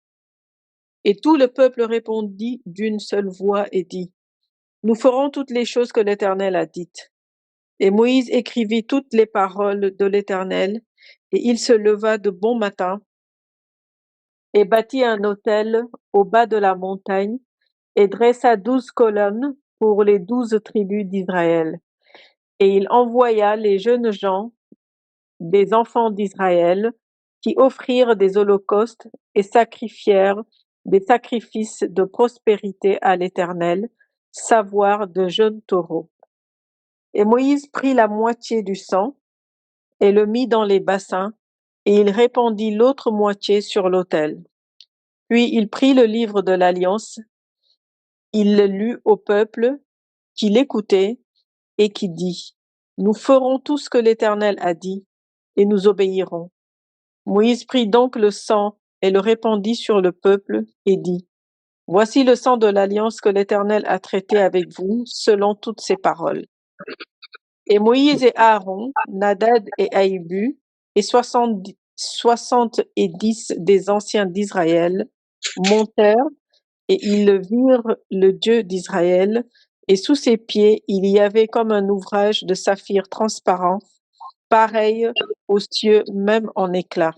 Et tout le peuple répondit d'une seule voix et dit, nous ferons toutes les choses que l'Éternel a dites. Et Moïse écrivit toutes les paroles de l'Éternel, et il se leva de bon matin et bâtit un autel au bas de la montagne, et dressa 12 colonnes pour les 12 tribus d'Israël. Et il envoya les jeunes gens des enfants d'Israël qui offrirent des holocaustes et sacrifièrent des sacrifices de prospérité à l'Éternel, savoir de jeunes taureaux. Et Moïse prit la moitié du sang et le mit dans les bassins, et il répandit l'autre moitié sur l'autel. Puis il prit le livre de l'Alliance, il le lut au peuple qui l'écoutait et qui dit, nous ferons tout ce que l'Éternel a dit, et nous obéirons. Moïse prit donc le sang et le répandit sur le peuple et dit, voici le sang de l'Alliance que l'Éternel a traité avec vous selon toutes ses paroles. Et Moïse et Aaron, Nadab et Abihu, et 70 des anciens d'Israël montèrent, et ils virent le Dieu d'Israël, et sous ses pieds il y avait comme un ouvrage de saphir transparent, pareil aux cieux même en éclat.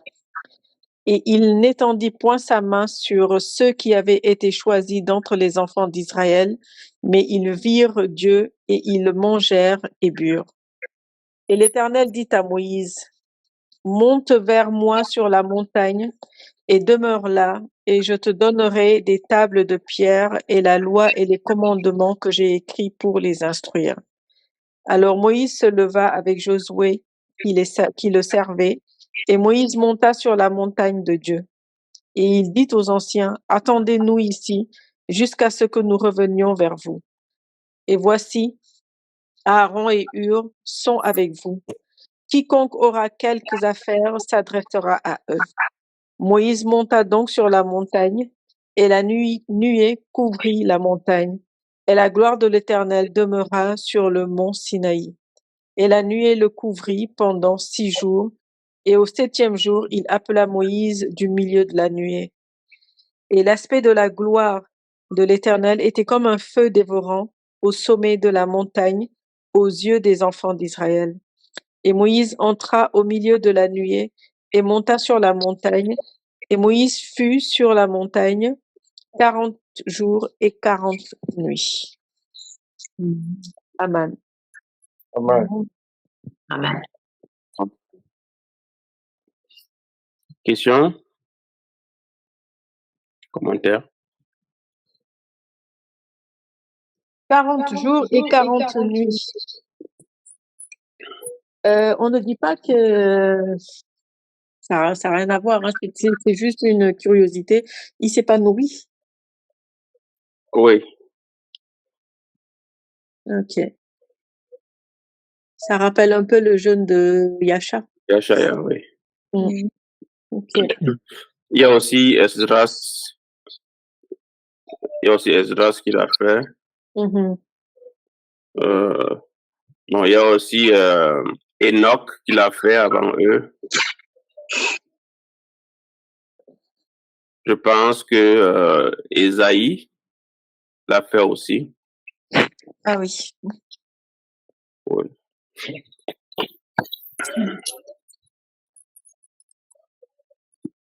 Et il n'étendit point sa main sur ceux qui avaient été choisis d'entre les enfants d'Israël, mais ils virent Dieu, et ils mangèrent et burent. Et l'Éternel dit à Moïse, monte vers moi sur la montagne, et demeure là, et je te donnerai des tables de pierre et la loi et les commandements que j'ai écrits pour les instruire. Alors Moïse se leva avec Josué, qui le servait, et Moïse monta sur la montagne de Dieu. Et il dit aux anciens, attendez-nous ici, jusqu'à ce que nous revenions vers vous. Et voici, Aaron et Hur sont avec vous. Quiconque aura quelques affaires s'adressera à eux. Moïse monta donc sur la montagne, et la nuée couvrit la montagne, et la gloire de l'Éternel demeura sur le mont Sinaï. Et la nuée le couvrit pendant 6 jours, et au 7e jour, il appela Moïse du milieu de la nuée. Et l'aspect de la gloire de l'Éternel était comme un feu dévorant au sommet de la montagne, aux yeux des enfants d'Israël. Et Moïse entra au milieu de la nuée et monta sur la montagne. Et Moïse fut sur la montagne 40 jours et 40 nuits. Amen. Amen. Amen. Question? Commentaire? 40 jours et 40 nuits. On ne dit pas que Ça n'a rien à voir, hein. C'est juste une curiosité. Il s'est pas nourri? Oui, Ok. Ça rappelle un peu le jeûne de Yasha. Yashaya, oui. Mm. Ok. Il y a aussi Esdras, qui l'a fait. Mhm. Non, il y a aussi Enoch qui l'a fait avant eux. Je pense que Ésaïe l'a fait aussi. Ah oui. Oui.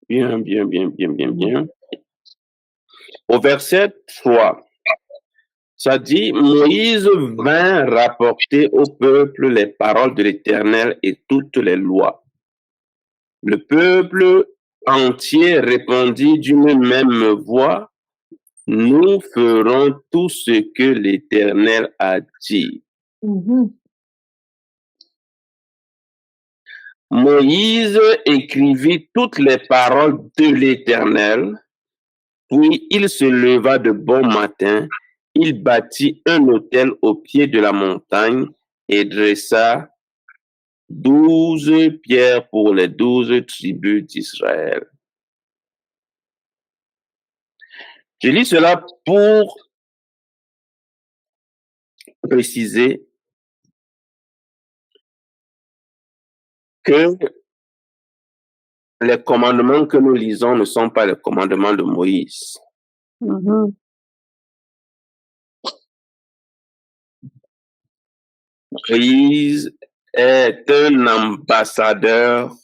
Bien, bien, bien, bien, bien, bien. Au verset 3, ça dit, Moïse vint rapporter au peuple les paroles de l'Éternel et toutes les lois. Le peuple entier répondit d'une même voix, nous ferons tout ce que l'Éternel a dit. Mhm. Moïse écrivit toutes les paroles de l'Éternel, puis il se leva de bon matin, il bâtit un autel au pied de la montagne et dressa 12 pierres pour les 12 tribus d'Israël. Je lis cela pour préciser que les commandements que nous lisons ne sont pas les commandements de Moïse. Mhm. Moïse est un ambassadeur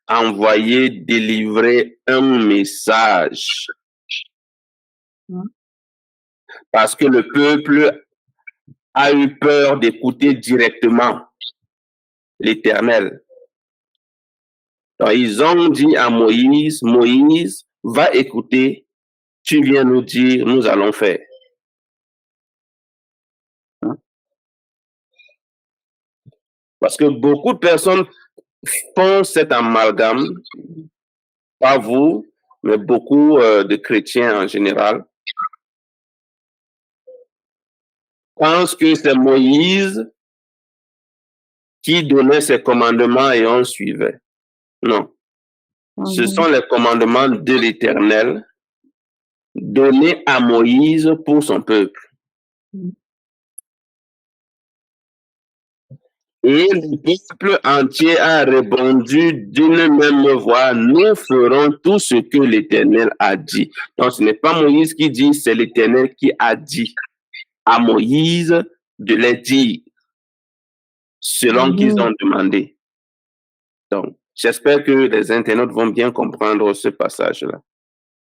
envoyé délivrer un message Mhm. parce que le peuple a eu peur d'écouter directement l'Éternel. Donc, ils ont dit à Moïse, Moïse, va écouter, tu viens nous dire, nous allons faire. Parce que beaucoup de personnes font cet amalgame, pas vous, mais beaucoup de chrétiens en général, pensent que c'est Moïse qui donnait ses commandements et on suivait. Non. Ce sont les commandements de l'Éternel donnés à Moïse pour son peuple. Et le peuple entier a répondu d'une même voix, nous ferons tout ce que l'Éternel a dit. Donc ce n'est pas Moïse qui dit, c'est l'Éternel qui a dit à Moïse de les dire selon qu'ils ont demandé. Donc, j'espère que les internautes vont bien comprendre ce passage-là.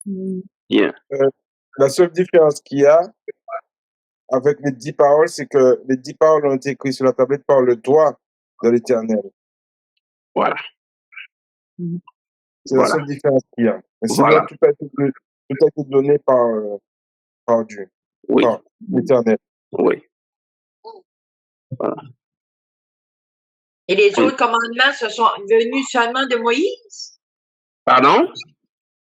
Bien. La seule différence qu'il y a avec les 10 paroles, c'est que les 10 paroles ont été écrites sur la tablette par le doigt de l'Éternel. Voilà. C'est la Voilà. seule différence qu'il y a. Mais sinon, Voilà. tout a été donné par Dieu, Oui. par l'Éternel. Oui. Voilà. Et les autres commandements, ce sont venus seulement de Moïse? Pardon?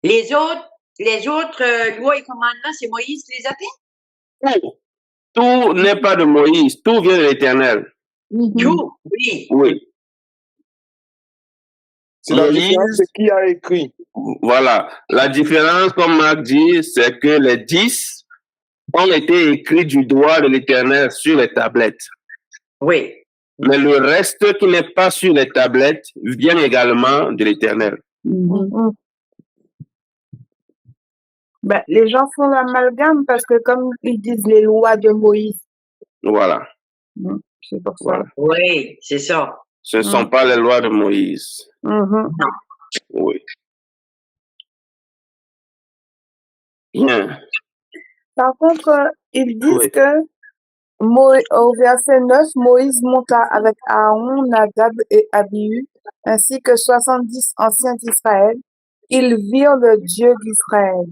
Les autres lois et commandements, c'est Moïse qui les a fait? Tout n'est pas de Moïse, tout vient de l'Éternel. Tout, oui. Oui. C'est la différence, c'est qui a écrit. Voilà. La différence, comme Marc dit, c'est que les 10 ont été écrits du doigt de l'Éternel sur les tablettes. Oui. Mais le reste qui n'est pas sur les tablettes vient également de l'Éternel. Ben, les gens font l'amalgame parce que comme ils disent les lois de Moïse. Voilà. C'est pour ça. Voilà. Oui, c'est ça. Ce ne sont pas les lois de Moïse. Oui. Bien. Par contre, ils disent que au verset 9, Moïse monta avec Aaron, Nadab et Abihu, ainsi que 70 anciens d'Israël. Ils virent le Dieu d'Israël.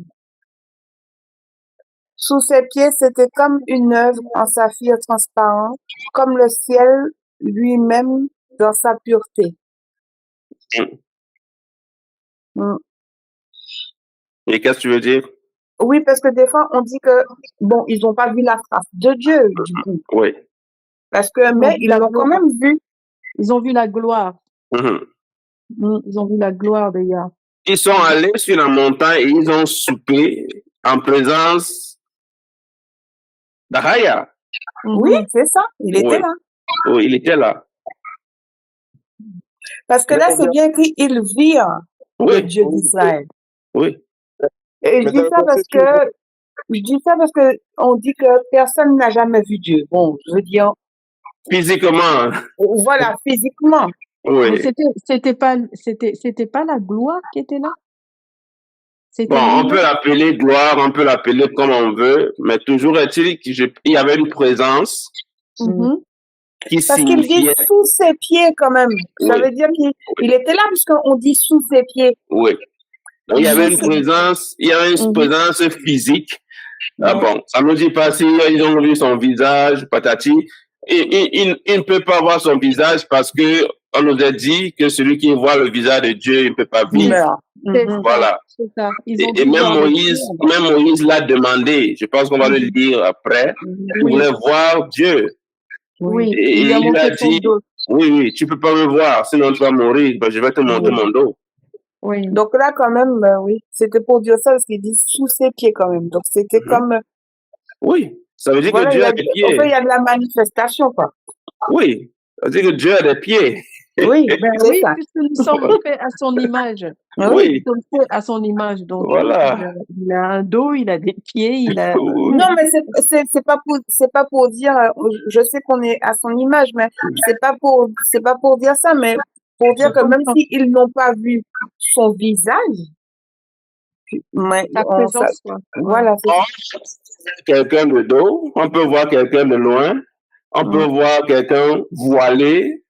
Sous ses pieds, c'était comme une œuvre en saphir transparent, comme le ciel lui-même dans sa pureté. Mm. Et qu'est-ce que tu veux dire? Oui, parce que des fois, on dit que, bon, ils n'ont pas vu la face de Dieu, du coup. Oui. Parce que, mais ils l'ont quand même vu. Ils ont vu la gloire. Mhm. Ils ont vu la gloire de Yah. Ils sont allés sur la montagne et ils ont soupé en présence d'Ahaya. Oui, c'est ça. Il était Oui. là. Oui, il était là. Parce que là, c'est bien qu'ils virent le Oui. Dieu d'Israël. Oui. Et je dis ça parce que, on dit que personne n'a jamais vu Dieu. Bon, je veux dire, Physiquement. voilà, physiquement. Mais Oui. c'était pas la gloire qui était là. C'était Bon, on lui-même. peut l'appeler gloire, on peut l'appeler comme on veut, mais toujours est-il qu'il y avait une présence Mhm. qui Parce qu'il dit signifiait. sous ses pieds quand même. Ça Oui. veut dire qu'il était là puisqu'on dit sous ses pieds. Oui. Donc, il y avait une Sous ses- présence, il y avait une Mhm. présence physique. Ah Ouais. bon, ça ne nous dit pas si ils ont vu son visage, patati. Il ne peut pas voir son visage parce que on nous a dit que celui qui voit le visage de Dieu, il ne peut pas vivre. Meurt. C'est Mhm. ça, Voilà. c'est ça. Ils ont Et dû même voir le Moïse l'a demandé. Je pense qu'on va le lire après. Il Oui, voulait voir Dieu. oui. Et Il lui a il a montré son dit, dos. oui, tu peux pas me voir, sinon tu vas mourir. Ben, je vais te montrer mon dos. Oui. Donc là, quand même, oui, c'était pour dire ça parce qu'il dit sous ses pieds quand même. Donc c'était comme, Oui, ça veut dire voilà, que Dieu a des pieds. enfin, il y a de la manifestation, quoi. Oui, ça veut dire que Dieu a des pieds. Oui, ben, c'est Oui, ça. puisque nous sommes faits à son image. Oui, Nous sommes faits à son image. Donc, voilà. il a un dos, il a des pieds, il a. Non, mais c'est pas pour dire, je sais qu'on est à son image, mais c'est pas pour dire ça, mais pour dire que même s'ils n'ont pas vu son visage, mais Sa présence, quoi. voilà, c'est ça. Quelqu'un de dos, on peut voir quelqu'un de loin, on peut voir quelqu'un voilé,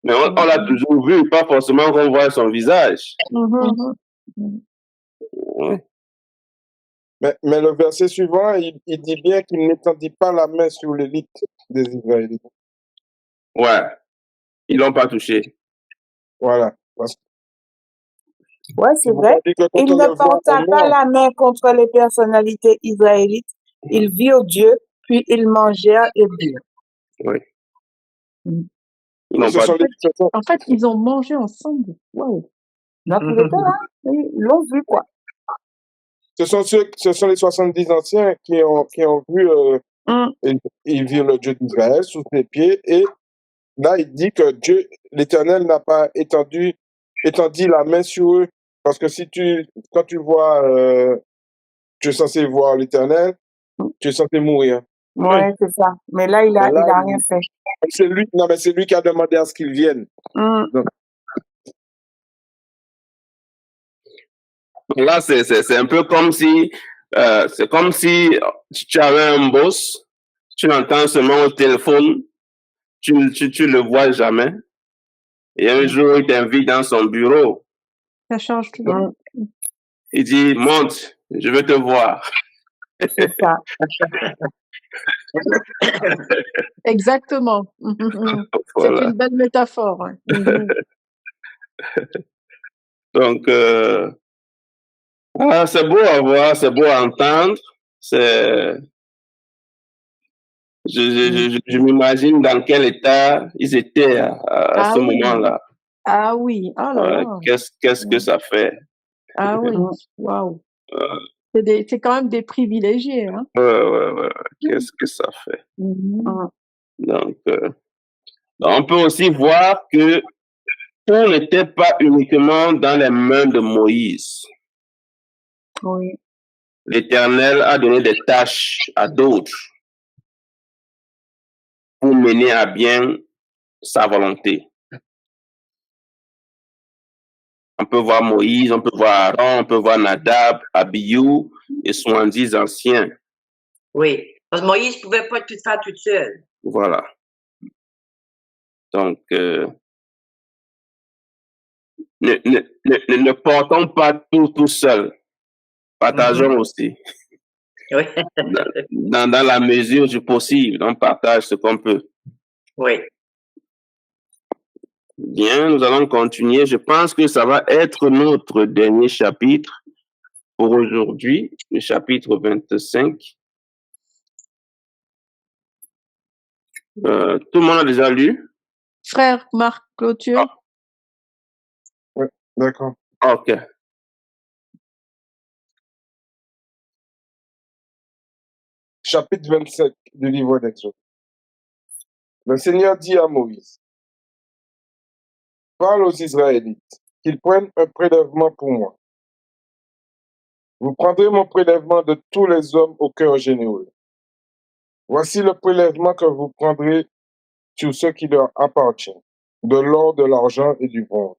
mais on l'a toujours vu, pas forcément qu'on voit son visage. Mhm. Oui. Mais le verset suivant, il dit bien qu'il n'étendit pas la main sur l'élite des Israélites. Ouais, ils l'ont pas touché. Voilà. Parce Ouais, c'est qu'il faut vrai. pas dire que quand Il on ne le voit, porta on pas pas meurt. la main contre les personnalités israélites. Ils virent Dieu, puis ils mangèrent et burent. Oui. Mm. Ils n'ont Ce pas sont les- ce sont- En fait, ils ont mangé ensemble. Waouh. Donc, il était là. Ils l'ont vu, quoi. ce sont les 70 anciens qui ont vu, ils virent le Dieu d'Israël sous ses pieds, et là, il dit que Dieu, l'Éternel, n'a pas étendu la main sur eux. Parce que quand tu vois, tu es censé voir l'Éternel, tu es censé mourir. Ouais, c'est ça. Mais là, il a rien fait. C'est lui qui a demandé à ce qu'il vienne. Donc, Là, c'est un peu comme si, tu avais un boss, tu l'entends seulement au téléphone, tu le vois jamais. Et un jour, il t'invite dans son bureau. Ça change tout. Il dit, monte, je veux te voir. C'est ça. Exactement. Voilà. C'est une belle métaphore. Hein. Donc, c'est beau à voir, c'est beau à entendre. Je m'imagine dans quel état ils étaient à ce moment-là. Ah oui, oh là là. Qu'est-ce que ça fait? Ah oui, waouh. C'est quand même des privilégiés. Hein. Ouais. Qu'est-ce que ça fait? Donc, on peut aussi voir que tout n'était pas uniquement dans les mains de Moïse. Oui. L'Éternel a donné des tâches à d'autres pour mener à bien sa volonté. On peut voir Moïse, on peut voir Aaron, on peut voir Nadab, Abihu et 70 anciens. Oui. Parce que Moïse ne pouvait pas tout faire tout seul. Voilà. Donc, ne portons pas tout seul. Partageons aussi. Oui. Dans la mesure du possible, on partage ce qu'on peut. Oui. Bien, nous allons continuer. Je pense que ça va être notre dernier chapitre pour aujourd'hui, le chapitre 25. Tout le monde a déjà lu? Frère Marc Clôture. Oui, d'accord. OK. Chapitre 27 du livre d'Exode. Le Seigneur dit à Moïse, parle aux Israélites, qu'ils prennent un prélèvement pour moi. Vous prendrez mon prélèvement de tous les hommes au cœur généreux. Voici le prélèvement que vous prendrez sur ce qui leur appartient, de l'or, de l'argent et du bronze,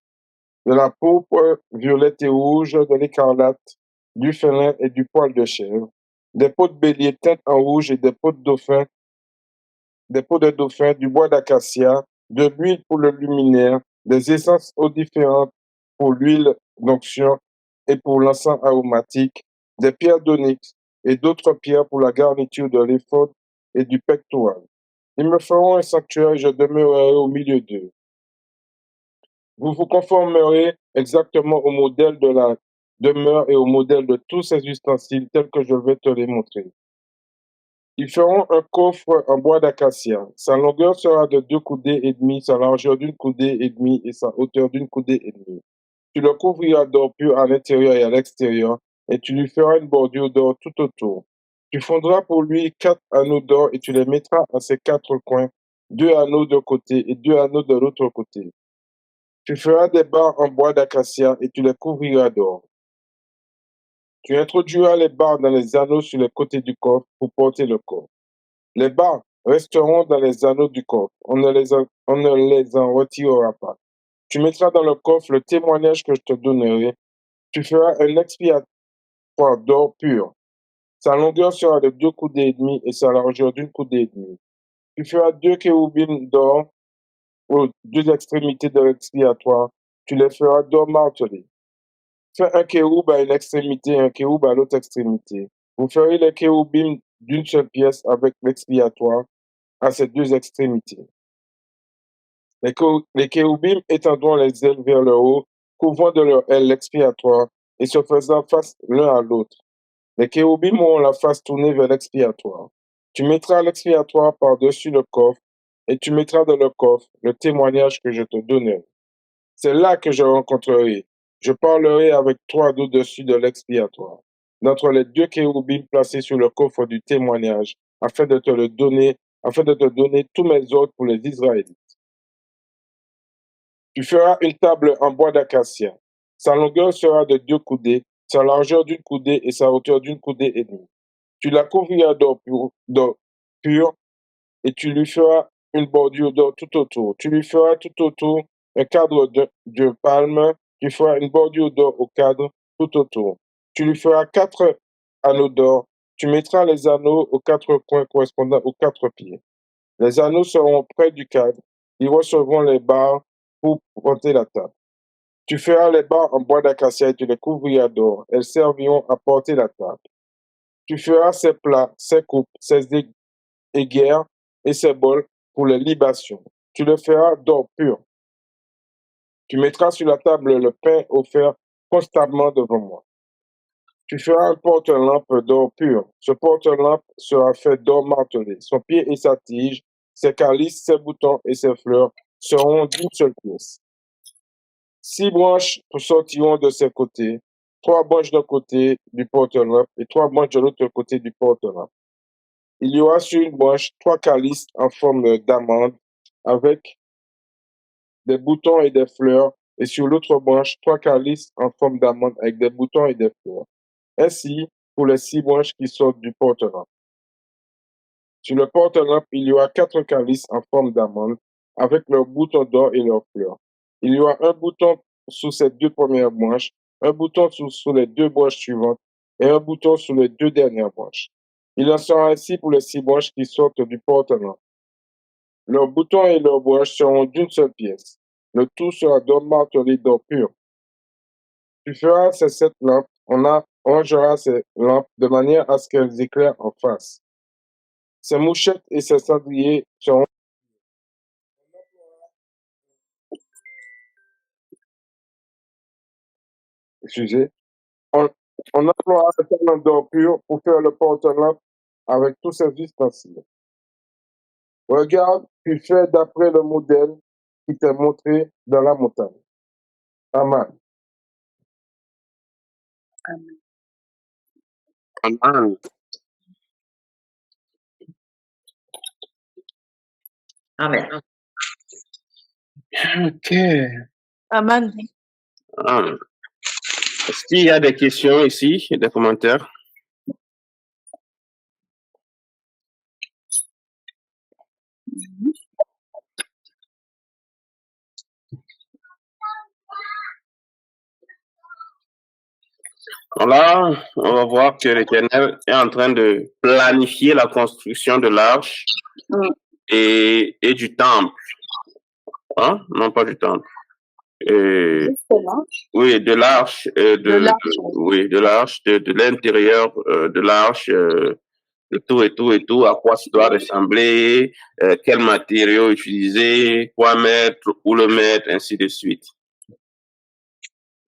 de la pourpre violette et rouge, de l'écarlate, du félin et du poil de chèvre, des peaux de bélier teintes en rouge et des peaux de dauphin, du bois d'acacia, de l'huile pour le luminaire, des essences odoriférantes pour l'huile d'onction et pour l'encens aromatique, des pierres d'onyx et d'autres pierres pour la garniture de l'éphod et du pectoral. Ils me feront un sanctuaire et je demeurerai au milieu d'eux. Vous vous conformerez exactement au modèle de la demeure et au modèle de tous ces ustensiles tels que je vais te les montrer. Ils feront un coffre en bois d'acacia. Sa longueur sera de 2 coudées et demie, sa largeur d'une coudée et demie et sa hauteur d'une coudée et demie. Tu le couvriras d'or pur à l'intérieur et à l'extérieur, et tu lui feras une bordure d'or tout autour. Tu fondras pour lui 4 anneaux d'or et tu les mettras à ses 4 coins, 2 anneaux d'un côté et 2 anneaux de l'autre côté. Tu feras des barres en bois d'acacia et tu les couvriras d'or. Tu introduiras les barres dans les anneaux sur les côtés du coffre pour porter le coffre. Les barres resteront dans les anneaux du coffre. On ne les en retirera pas. Tu mettras dans le coffre le témoignage que je te donnerai. Tu feras un expiatoire d'or pur. Sa longueur sera de 2 coudées et demie et sa largeur d'une coudée et demie. Tu feras 2 chérubins d'or aux 2 extrémités de l'expiatoire. Tu les feras d'or martelé. Fais un kéroub à une extrémité et un kéroub à l'autre extrémité. Vous ferez les chérubins d'une seule pièce avec l'expiatoire à ses 2 extrémités. Les chérubins étendront les ailes vers le haut, couvrant de leurs ailes l'expiatoire et se faisant face l'un à l'autre. Les chérubins auront la face tournée vers l'expiatoire. Tu mettras l'expiatoire par-dessus le coffre et tu mettras dans le coffre le témoignage que je te donnerai. C'est là que je rencontrerai. Je parlerai avec toi d'au-dessus de l'expiatoire, d'entre les 2 chérubins placés sur le coffre du témoignage, afin de te donner tous mes ordres pour les Israélites. Tu feras une table en bois d'acacia. Sa longueur sera de 2 coudées, sa largeur d'une coudée et sa hauteur d'une coudée et demie. Tu la couvriras d'or pur et tu lui feras une bordure d'or tout autour. Tu lui feras tout autour un cadre de palme. Tu feras une bordure d'or au cadre tout autour. Tu lui feras 4 anneaux d'or. Tu mettras les anneaux aux 4 coins correspondant aux 4 pieds. Les anneaux seront près du cadre. Ils recevront les barres pour porter la table. Tu feras les barres en bois d'acacia et tu les couvriras d'or. Elles serviront à porter la table. Tu feras ses plats, ses coupes, ses aiguères et ses bols pour les libations. Tu le feras d'or pur. Tu mettras sur la table le pain offert constamment devant moi. Tu feras un porte-lampe d'or pur. Ce porte-lampe sera fait d'or martelé. Son pied et sa tige, ses calices, ses boutons et ses fleurs seront d'une seule pièce. 6 branches sortiront de ses côtés, 3 branches d'un côté du porte-lampe et 3 branches de l'autre côté du porte-lampe. Il y aura sur une branche 3 calices en forme d'amande avec des boutons et des fleurs, et sur l'autre branche 3 calices en forme d'amande avec des boutons et des fleurs. Ainsi, pour les 6 branches qui sortent du porte-lampe. Sur le porte-lampe, il y aura 4 calices en forme d'amande avec leurs boutons d'or et leurs fleurs. Il y aura un bouton sous ces 2 premières branches, un bouton sous les 2 branches suivantes et un bouton sous les 2 dernières branches. Il en sera ainsi pour les 6 branches qui sortent du porte-lampe. Leurs boutons et leurs branches seront d'une seule pièce. Le tout sera d'or martelé d'or pur. Tu feras ces 7 lampes, on arrangera ces lampes de manière à ce qu'elles éclairent en face. Ces mouchettes et ces cendriers seront excusez, on emploie un talent d'or pur pour faire le porte-lampe avec tous ces ustensiles. Regarde, puis fais d'après le modèle qui t'est montré dans la montagne. Amen. Amen. Amen. OK. Amen. Amen. Est-ce qu'il y a des questions ici, des commentaires? Là, on va voir que l'Éternel est en train de planifier la construction de l'arche et du temple. Hein? Non, pas du temple. Oui, de l'arche, oui, de l'arche, de l'intérieur de l'arche, de tout, à quoi ça doit ressembler, quel matériau utiliser, quoi mettre, où le mettre, ainsi de suite.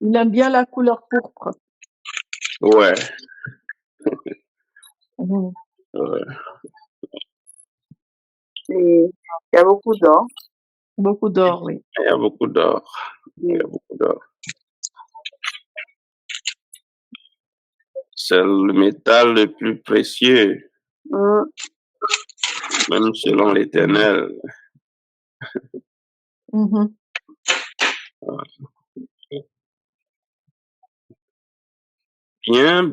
Il aime bien la couleur pourpre. Ouais. Et il y a beaucoup d'or. Beaucoup d'or, oui. Il y a beaucoup d'or. Il y a beaucoup d'or. C'est le métal le plus précieux, même selon l'Éternel. Bien.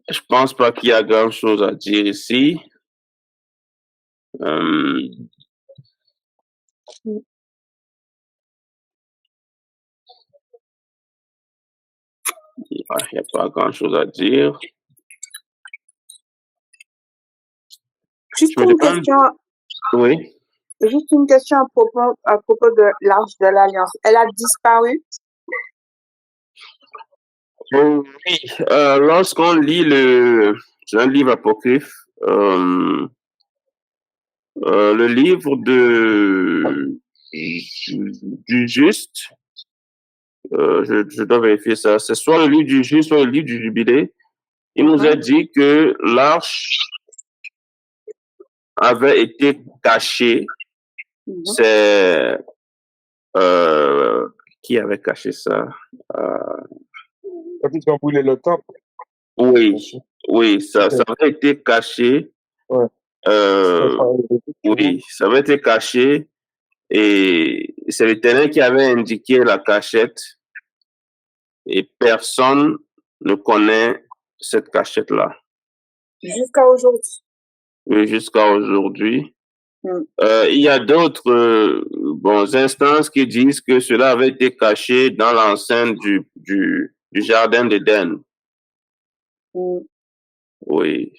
Je pense pas qu'il y a grand chose à dire ici. Il n'y a pas grand chose à dire. Juste une question. Oui. Juste une question à propos de l'Arche de l'Alliance. Elle a disparu? Oui. Lorsqu'on lit c'est un livre apocryphe, le livre du juste, je dois vérifier ça, c'est soit le livre du juste, soit le livre du jubilé. Il nous a dit que l'arche avait été cachée. C'est qui avait caché ça? Quand ils ont brûlé le temple. Oui, ça avait été caché. Ouais. Oui, ça avait été caché et c'est l'Éternel qui avait indiqué la cachette et personne ne connaît cette cachette-là. Jusqu'à aujourd'hui. Oui, jusqu'à aujourd'hui. Il y a d'autres instances qui disent que cela avait été caché dans l'enceinte du jardin d'Éden. Oui.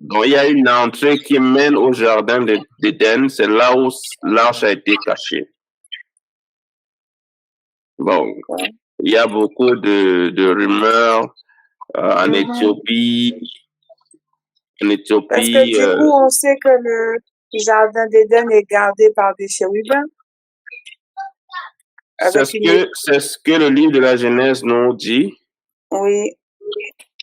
Donc, il y a une entrée qui mène au jardin d'Éden. C'est là où l'arche a été cachée. Bon, il y a beaucoup de rumeurs en Éthiopie. Parce que du coup, on sait que le jardin d'Éden est gardé par des chérubins. C'est ce que le livre de la Genèse nous dit. Oui.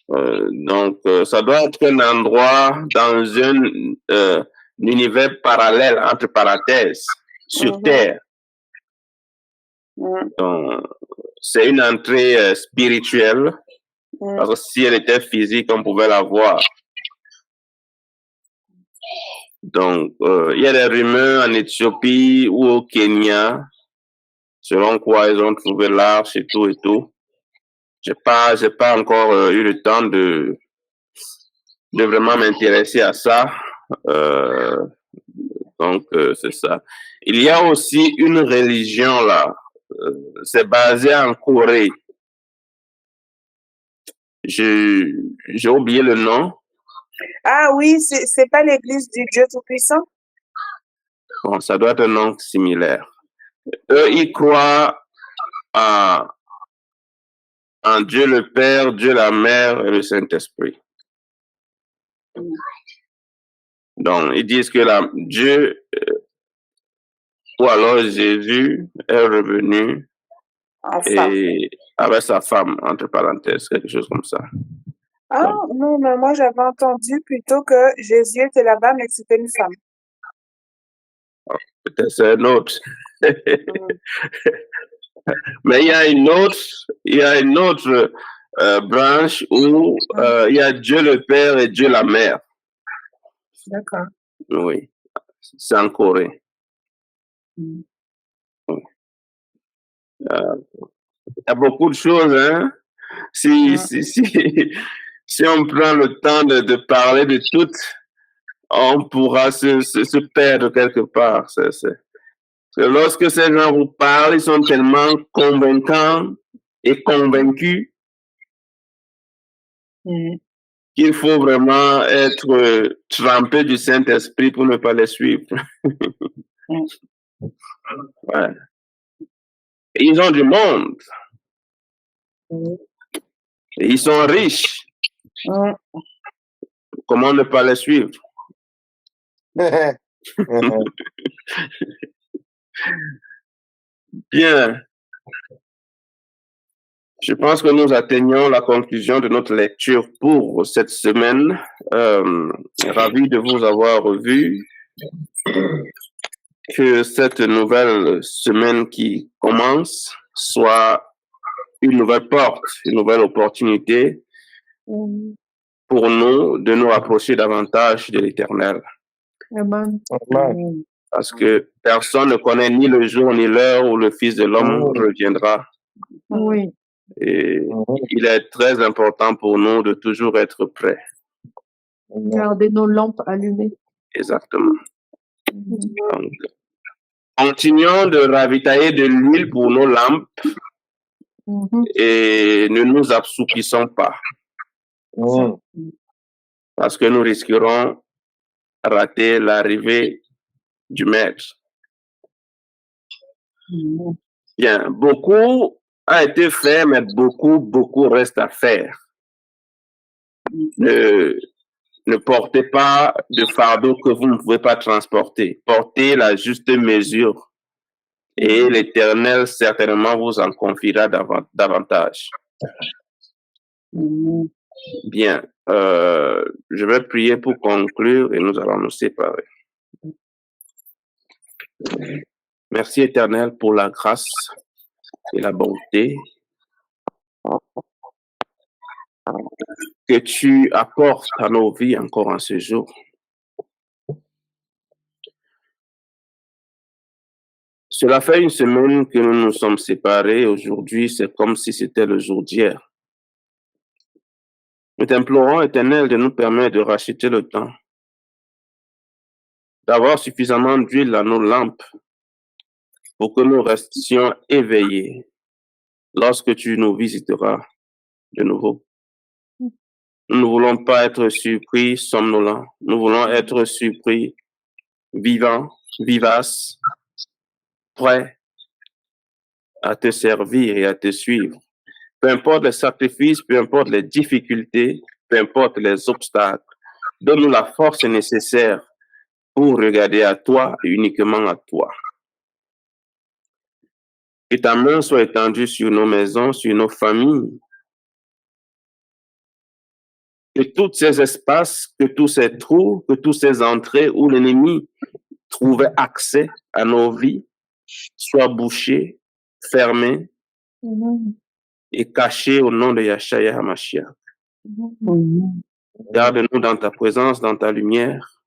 Donc, ça doit être un endroit dans un univers parallèle, entre parenthèses, sur Terre. Donc, c'est une entrée spirituelle, parce que si elle était physique, on pouvait la voir. Donc, il y a des rumeurs en Éthiopie ou au Kenya, selon quoi ils ont trouvé l'arche et tout. J'ai pas encore eu le temps de vraiment m'intéresser à ça. Donc, c'est ça. Il y a aussi une religion là. C'est basé en Corée. J'ai oublié le nom. Ah oui, c'est pas l'église du Dieu Tout-Puissant? Bon, ça doit être un nom similaire. Eux, ils croient en Dieu le Père, Dieu la Mère et le Saint-Esprit. Donc, ils disent que Dieu Ou alors Jésus est revenu En femme. et avec sa femme, entre parenthèses, quelque chose comme ça. Ah, non, mais moi j'avais entendu plutôt que Jésus était là-bas, mais que c'était une femme. Peut-être c'est un autre. Mais il y a une autre branche où il y a Dieu le Père et Dieu la Mère. D'accord. Oui, c'est en Corée. Mm. Oui. Il y a beaucoup de choses, hein. Si on prend le temps de parler de toutes, on pourra se perdre quelque part. Lorsque ces gens vous parlent, ils sont tellement convaincants et convaincus qu'il faut vraiment être trempé du Saint-Esprit pour ne pas les suivre. Ouais. Et ils ont du monde. Et ils sont riches. Comment ne pas les suivre? Bien. Je pense que nous atteignons la conclusion de notre lecture pour cette semaine. Ravi de vous avoir vu. Que cette nouvelle semaine qui commence soit une nouvelle porte, une nouvelle opportunité pour nous de nous rapprocher davantage de l'Éternel. Amen. Parce que personne ne connaît ni le jour ni l'heure où le Fils de l'homme reviendra. Oui. Et il est très important pour nous de toujours être prêts. Garder nos lampes allumées. Exactement. Donc, continuons de ravitailler de l'huile pour nos lampes et ne nous assoupissons pas. Parce que nous risquerons rater l'arrivée du Maître. Bien, beaucoup a été fait, mais beaucoup reste à faire. Ne portez pas de fardeau que vous ne pouvez pas transporter. Portez la juste mesure et l'Éternel certainement vous en confiera davantage. Bien, je vais prier pour conclure et nous allons nous séparer. Merci Éternel pour la grâce et la bonté que tu apportes à nos vies encore en ce jour. Cela fait une semaine que nous nous sommes séparés. Aujourd'hui, c'est comme si c'était le jour d'hier. Nous t'implorons, Éternel, de nous permettre de racheter le temps, d'avoir suffisamment d'huile dans nos lampes pour que nous restions éveillés lorsque tu nous visiteras de nouveau. Nous ne voulons pas être surpris, somnolents. Nous voulons être surpris, vivants, vivaces, prêts à te servir et à te suivre. Peu importe les sacrifices, peu importe les difficultés, peu importe les obstacles, donne-nous la force nécessaire pour regarder à toi et uniquement à toi. Que ta main soit étendue sur nos maisons, sur nos familles. Que tous ces espaces, que tous ces trous, que tous ces entrées où l'ennemi trouvait accès à nos vies soient bouchés, fermés et cachés au nom de Yahshua HaMashiach. Garde-nous dans ta présence, dans ta lumière.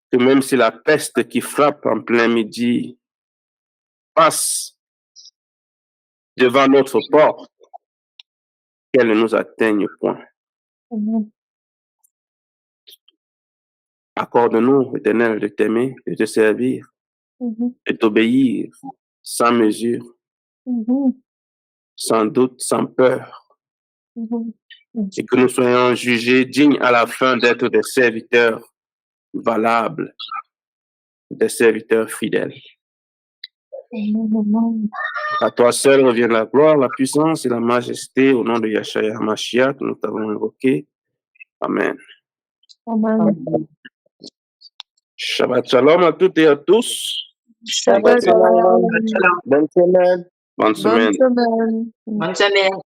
Que même si la peste qui frappe en plein midi passe devant notre porte, qu'elle ne nous atteigne point. Accorde-nous, Éternel, de t'aimer, de te servir, de t'obéir sans mesure, sans doute, sans peur. Et que nous soyons jugés dignes à la fin d'être des serviteurs valables, des serviteurs fidèles. À toi seul revient la gloire, la puissance et la majesté au nom de Yahshua HaMashiach que nous t'avons invoqué. Amen. Amen. Shabbat shalom à toutes et à tous. Shabbat shalom. Bonne semaine. Bonne Bonne semaine. semaine. Bonne semaine.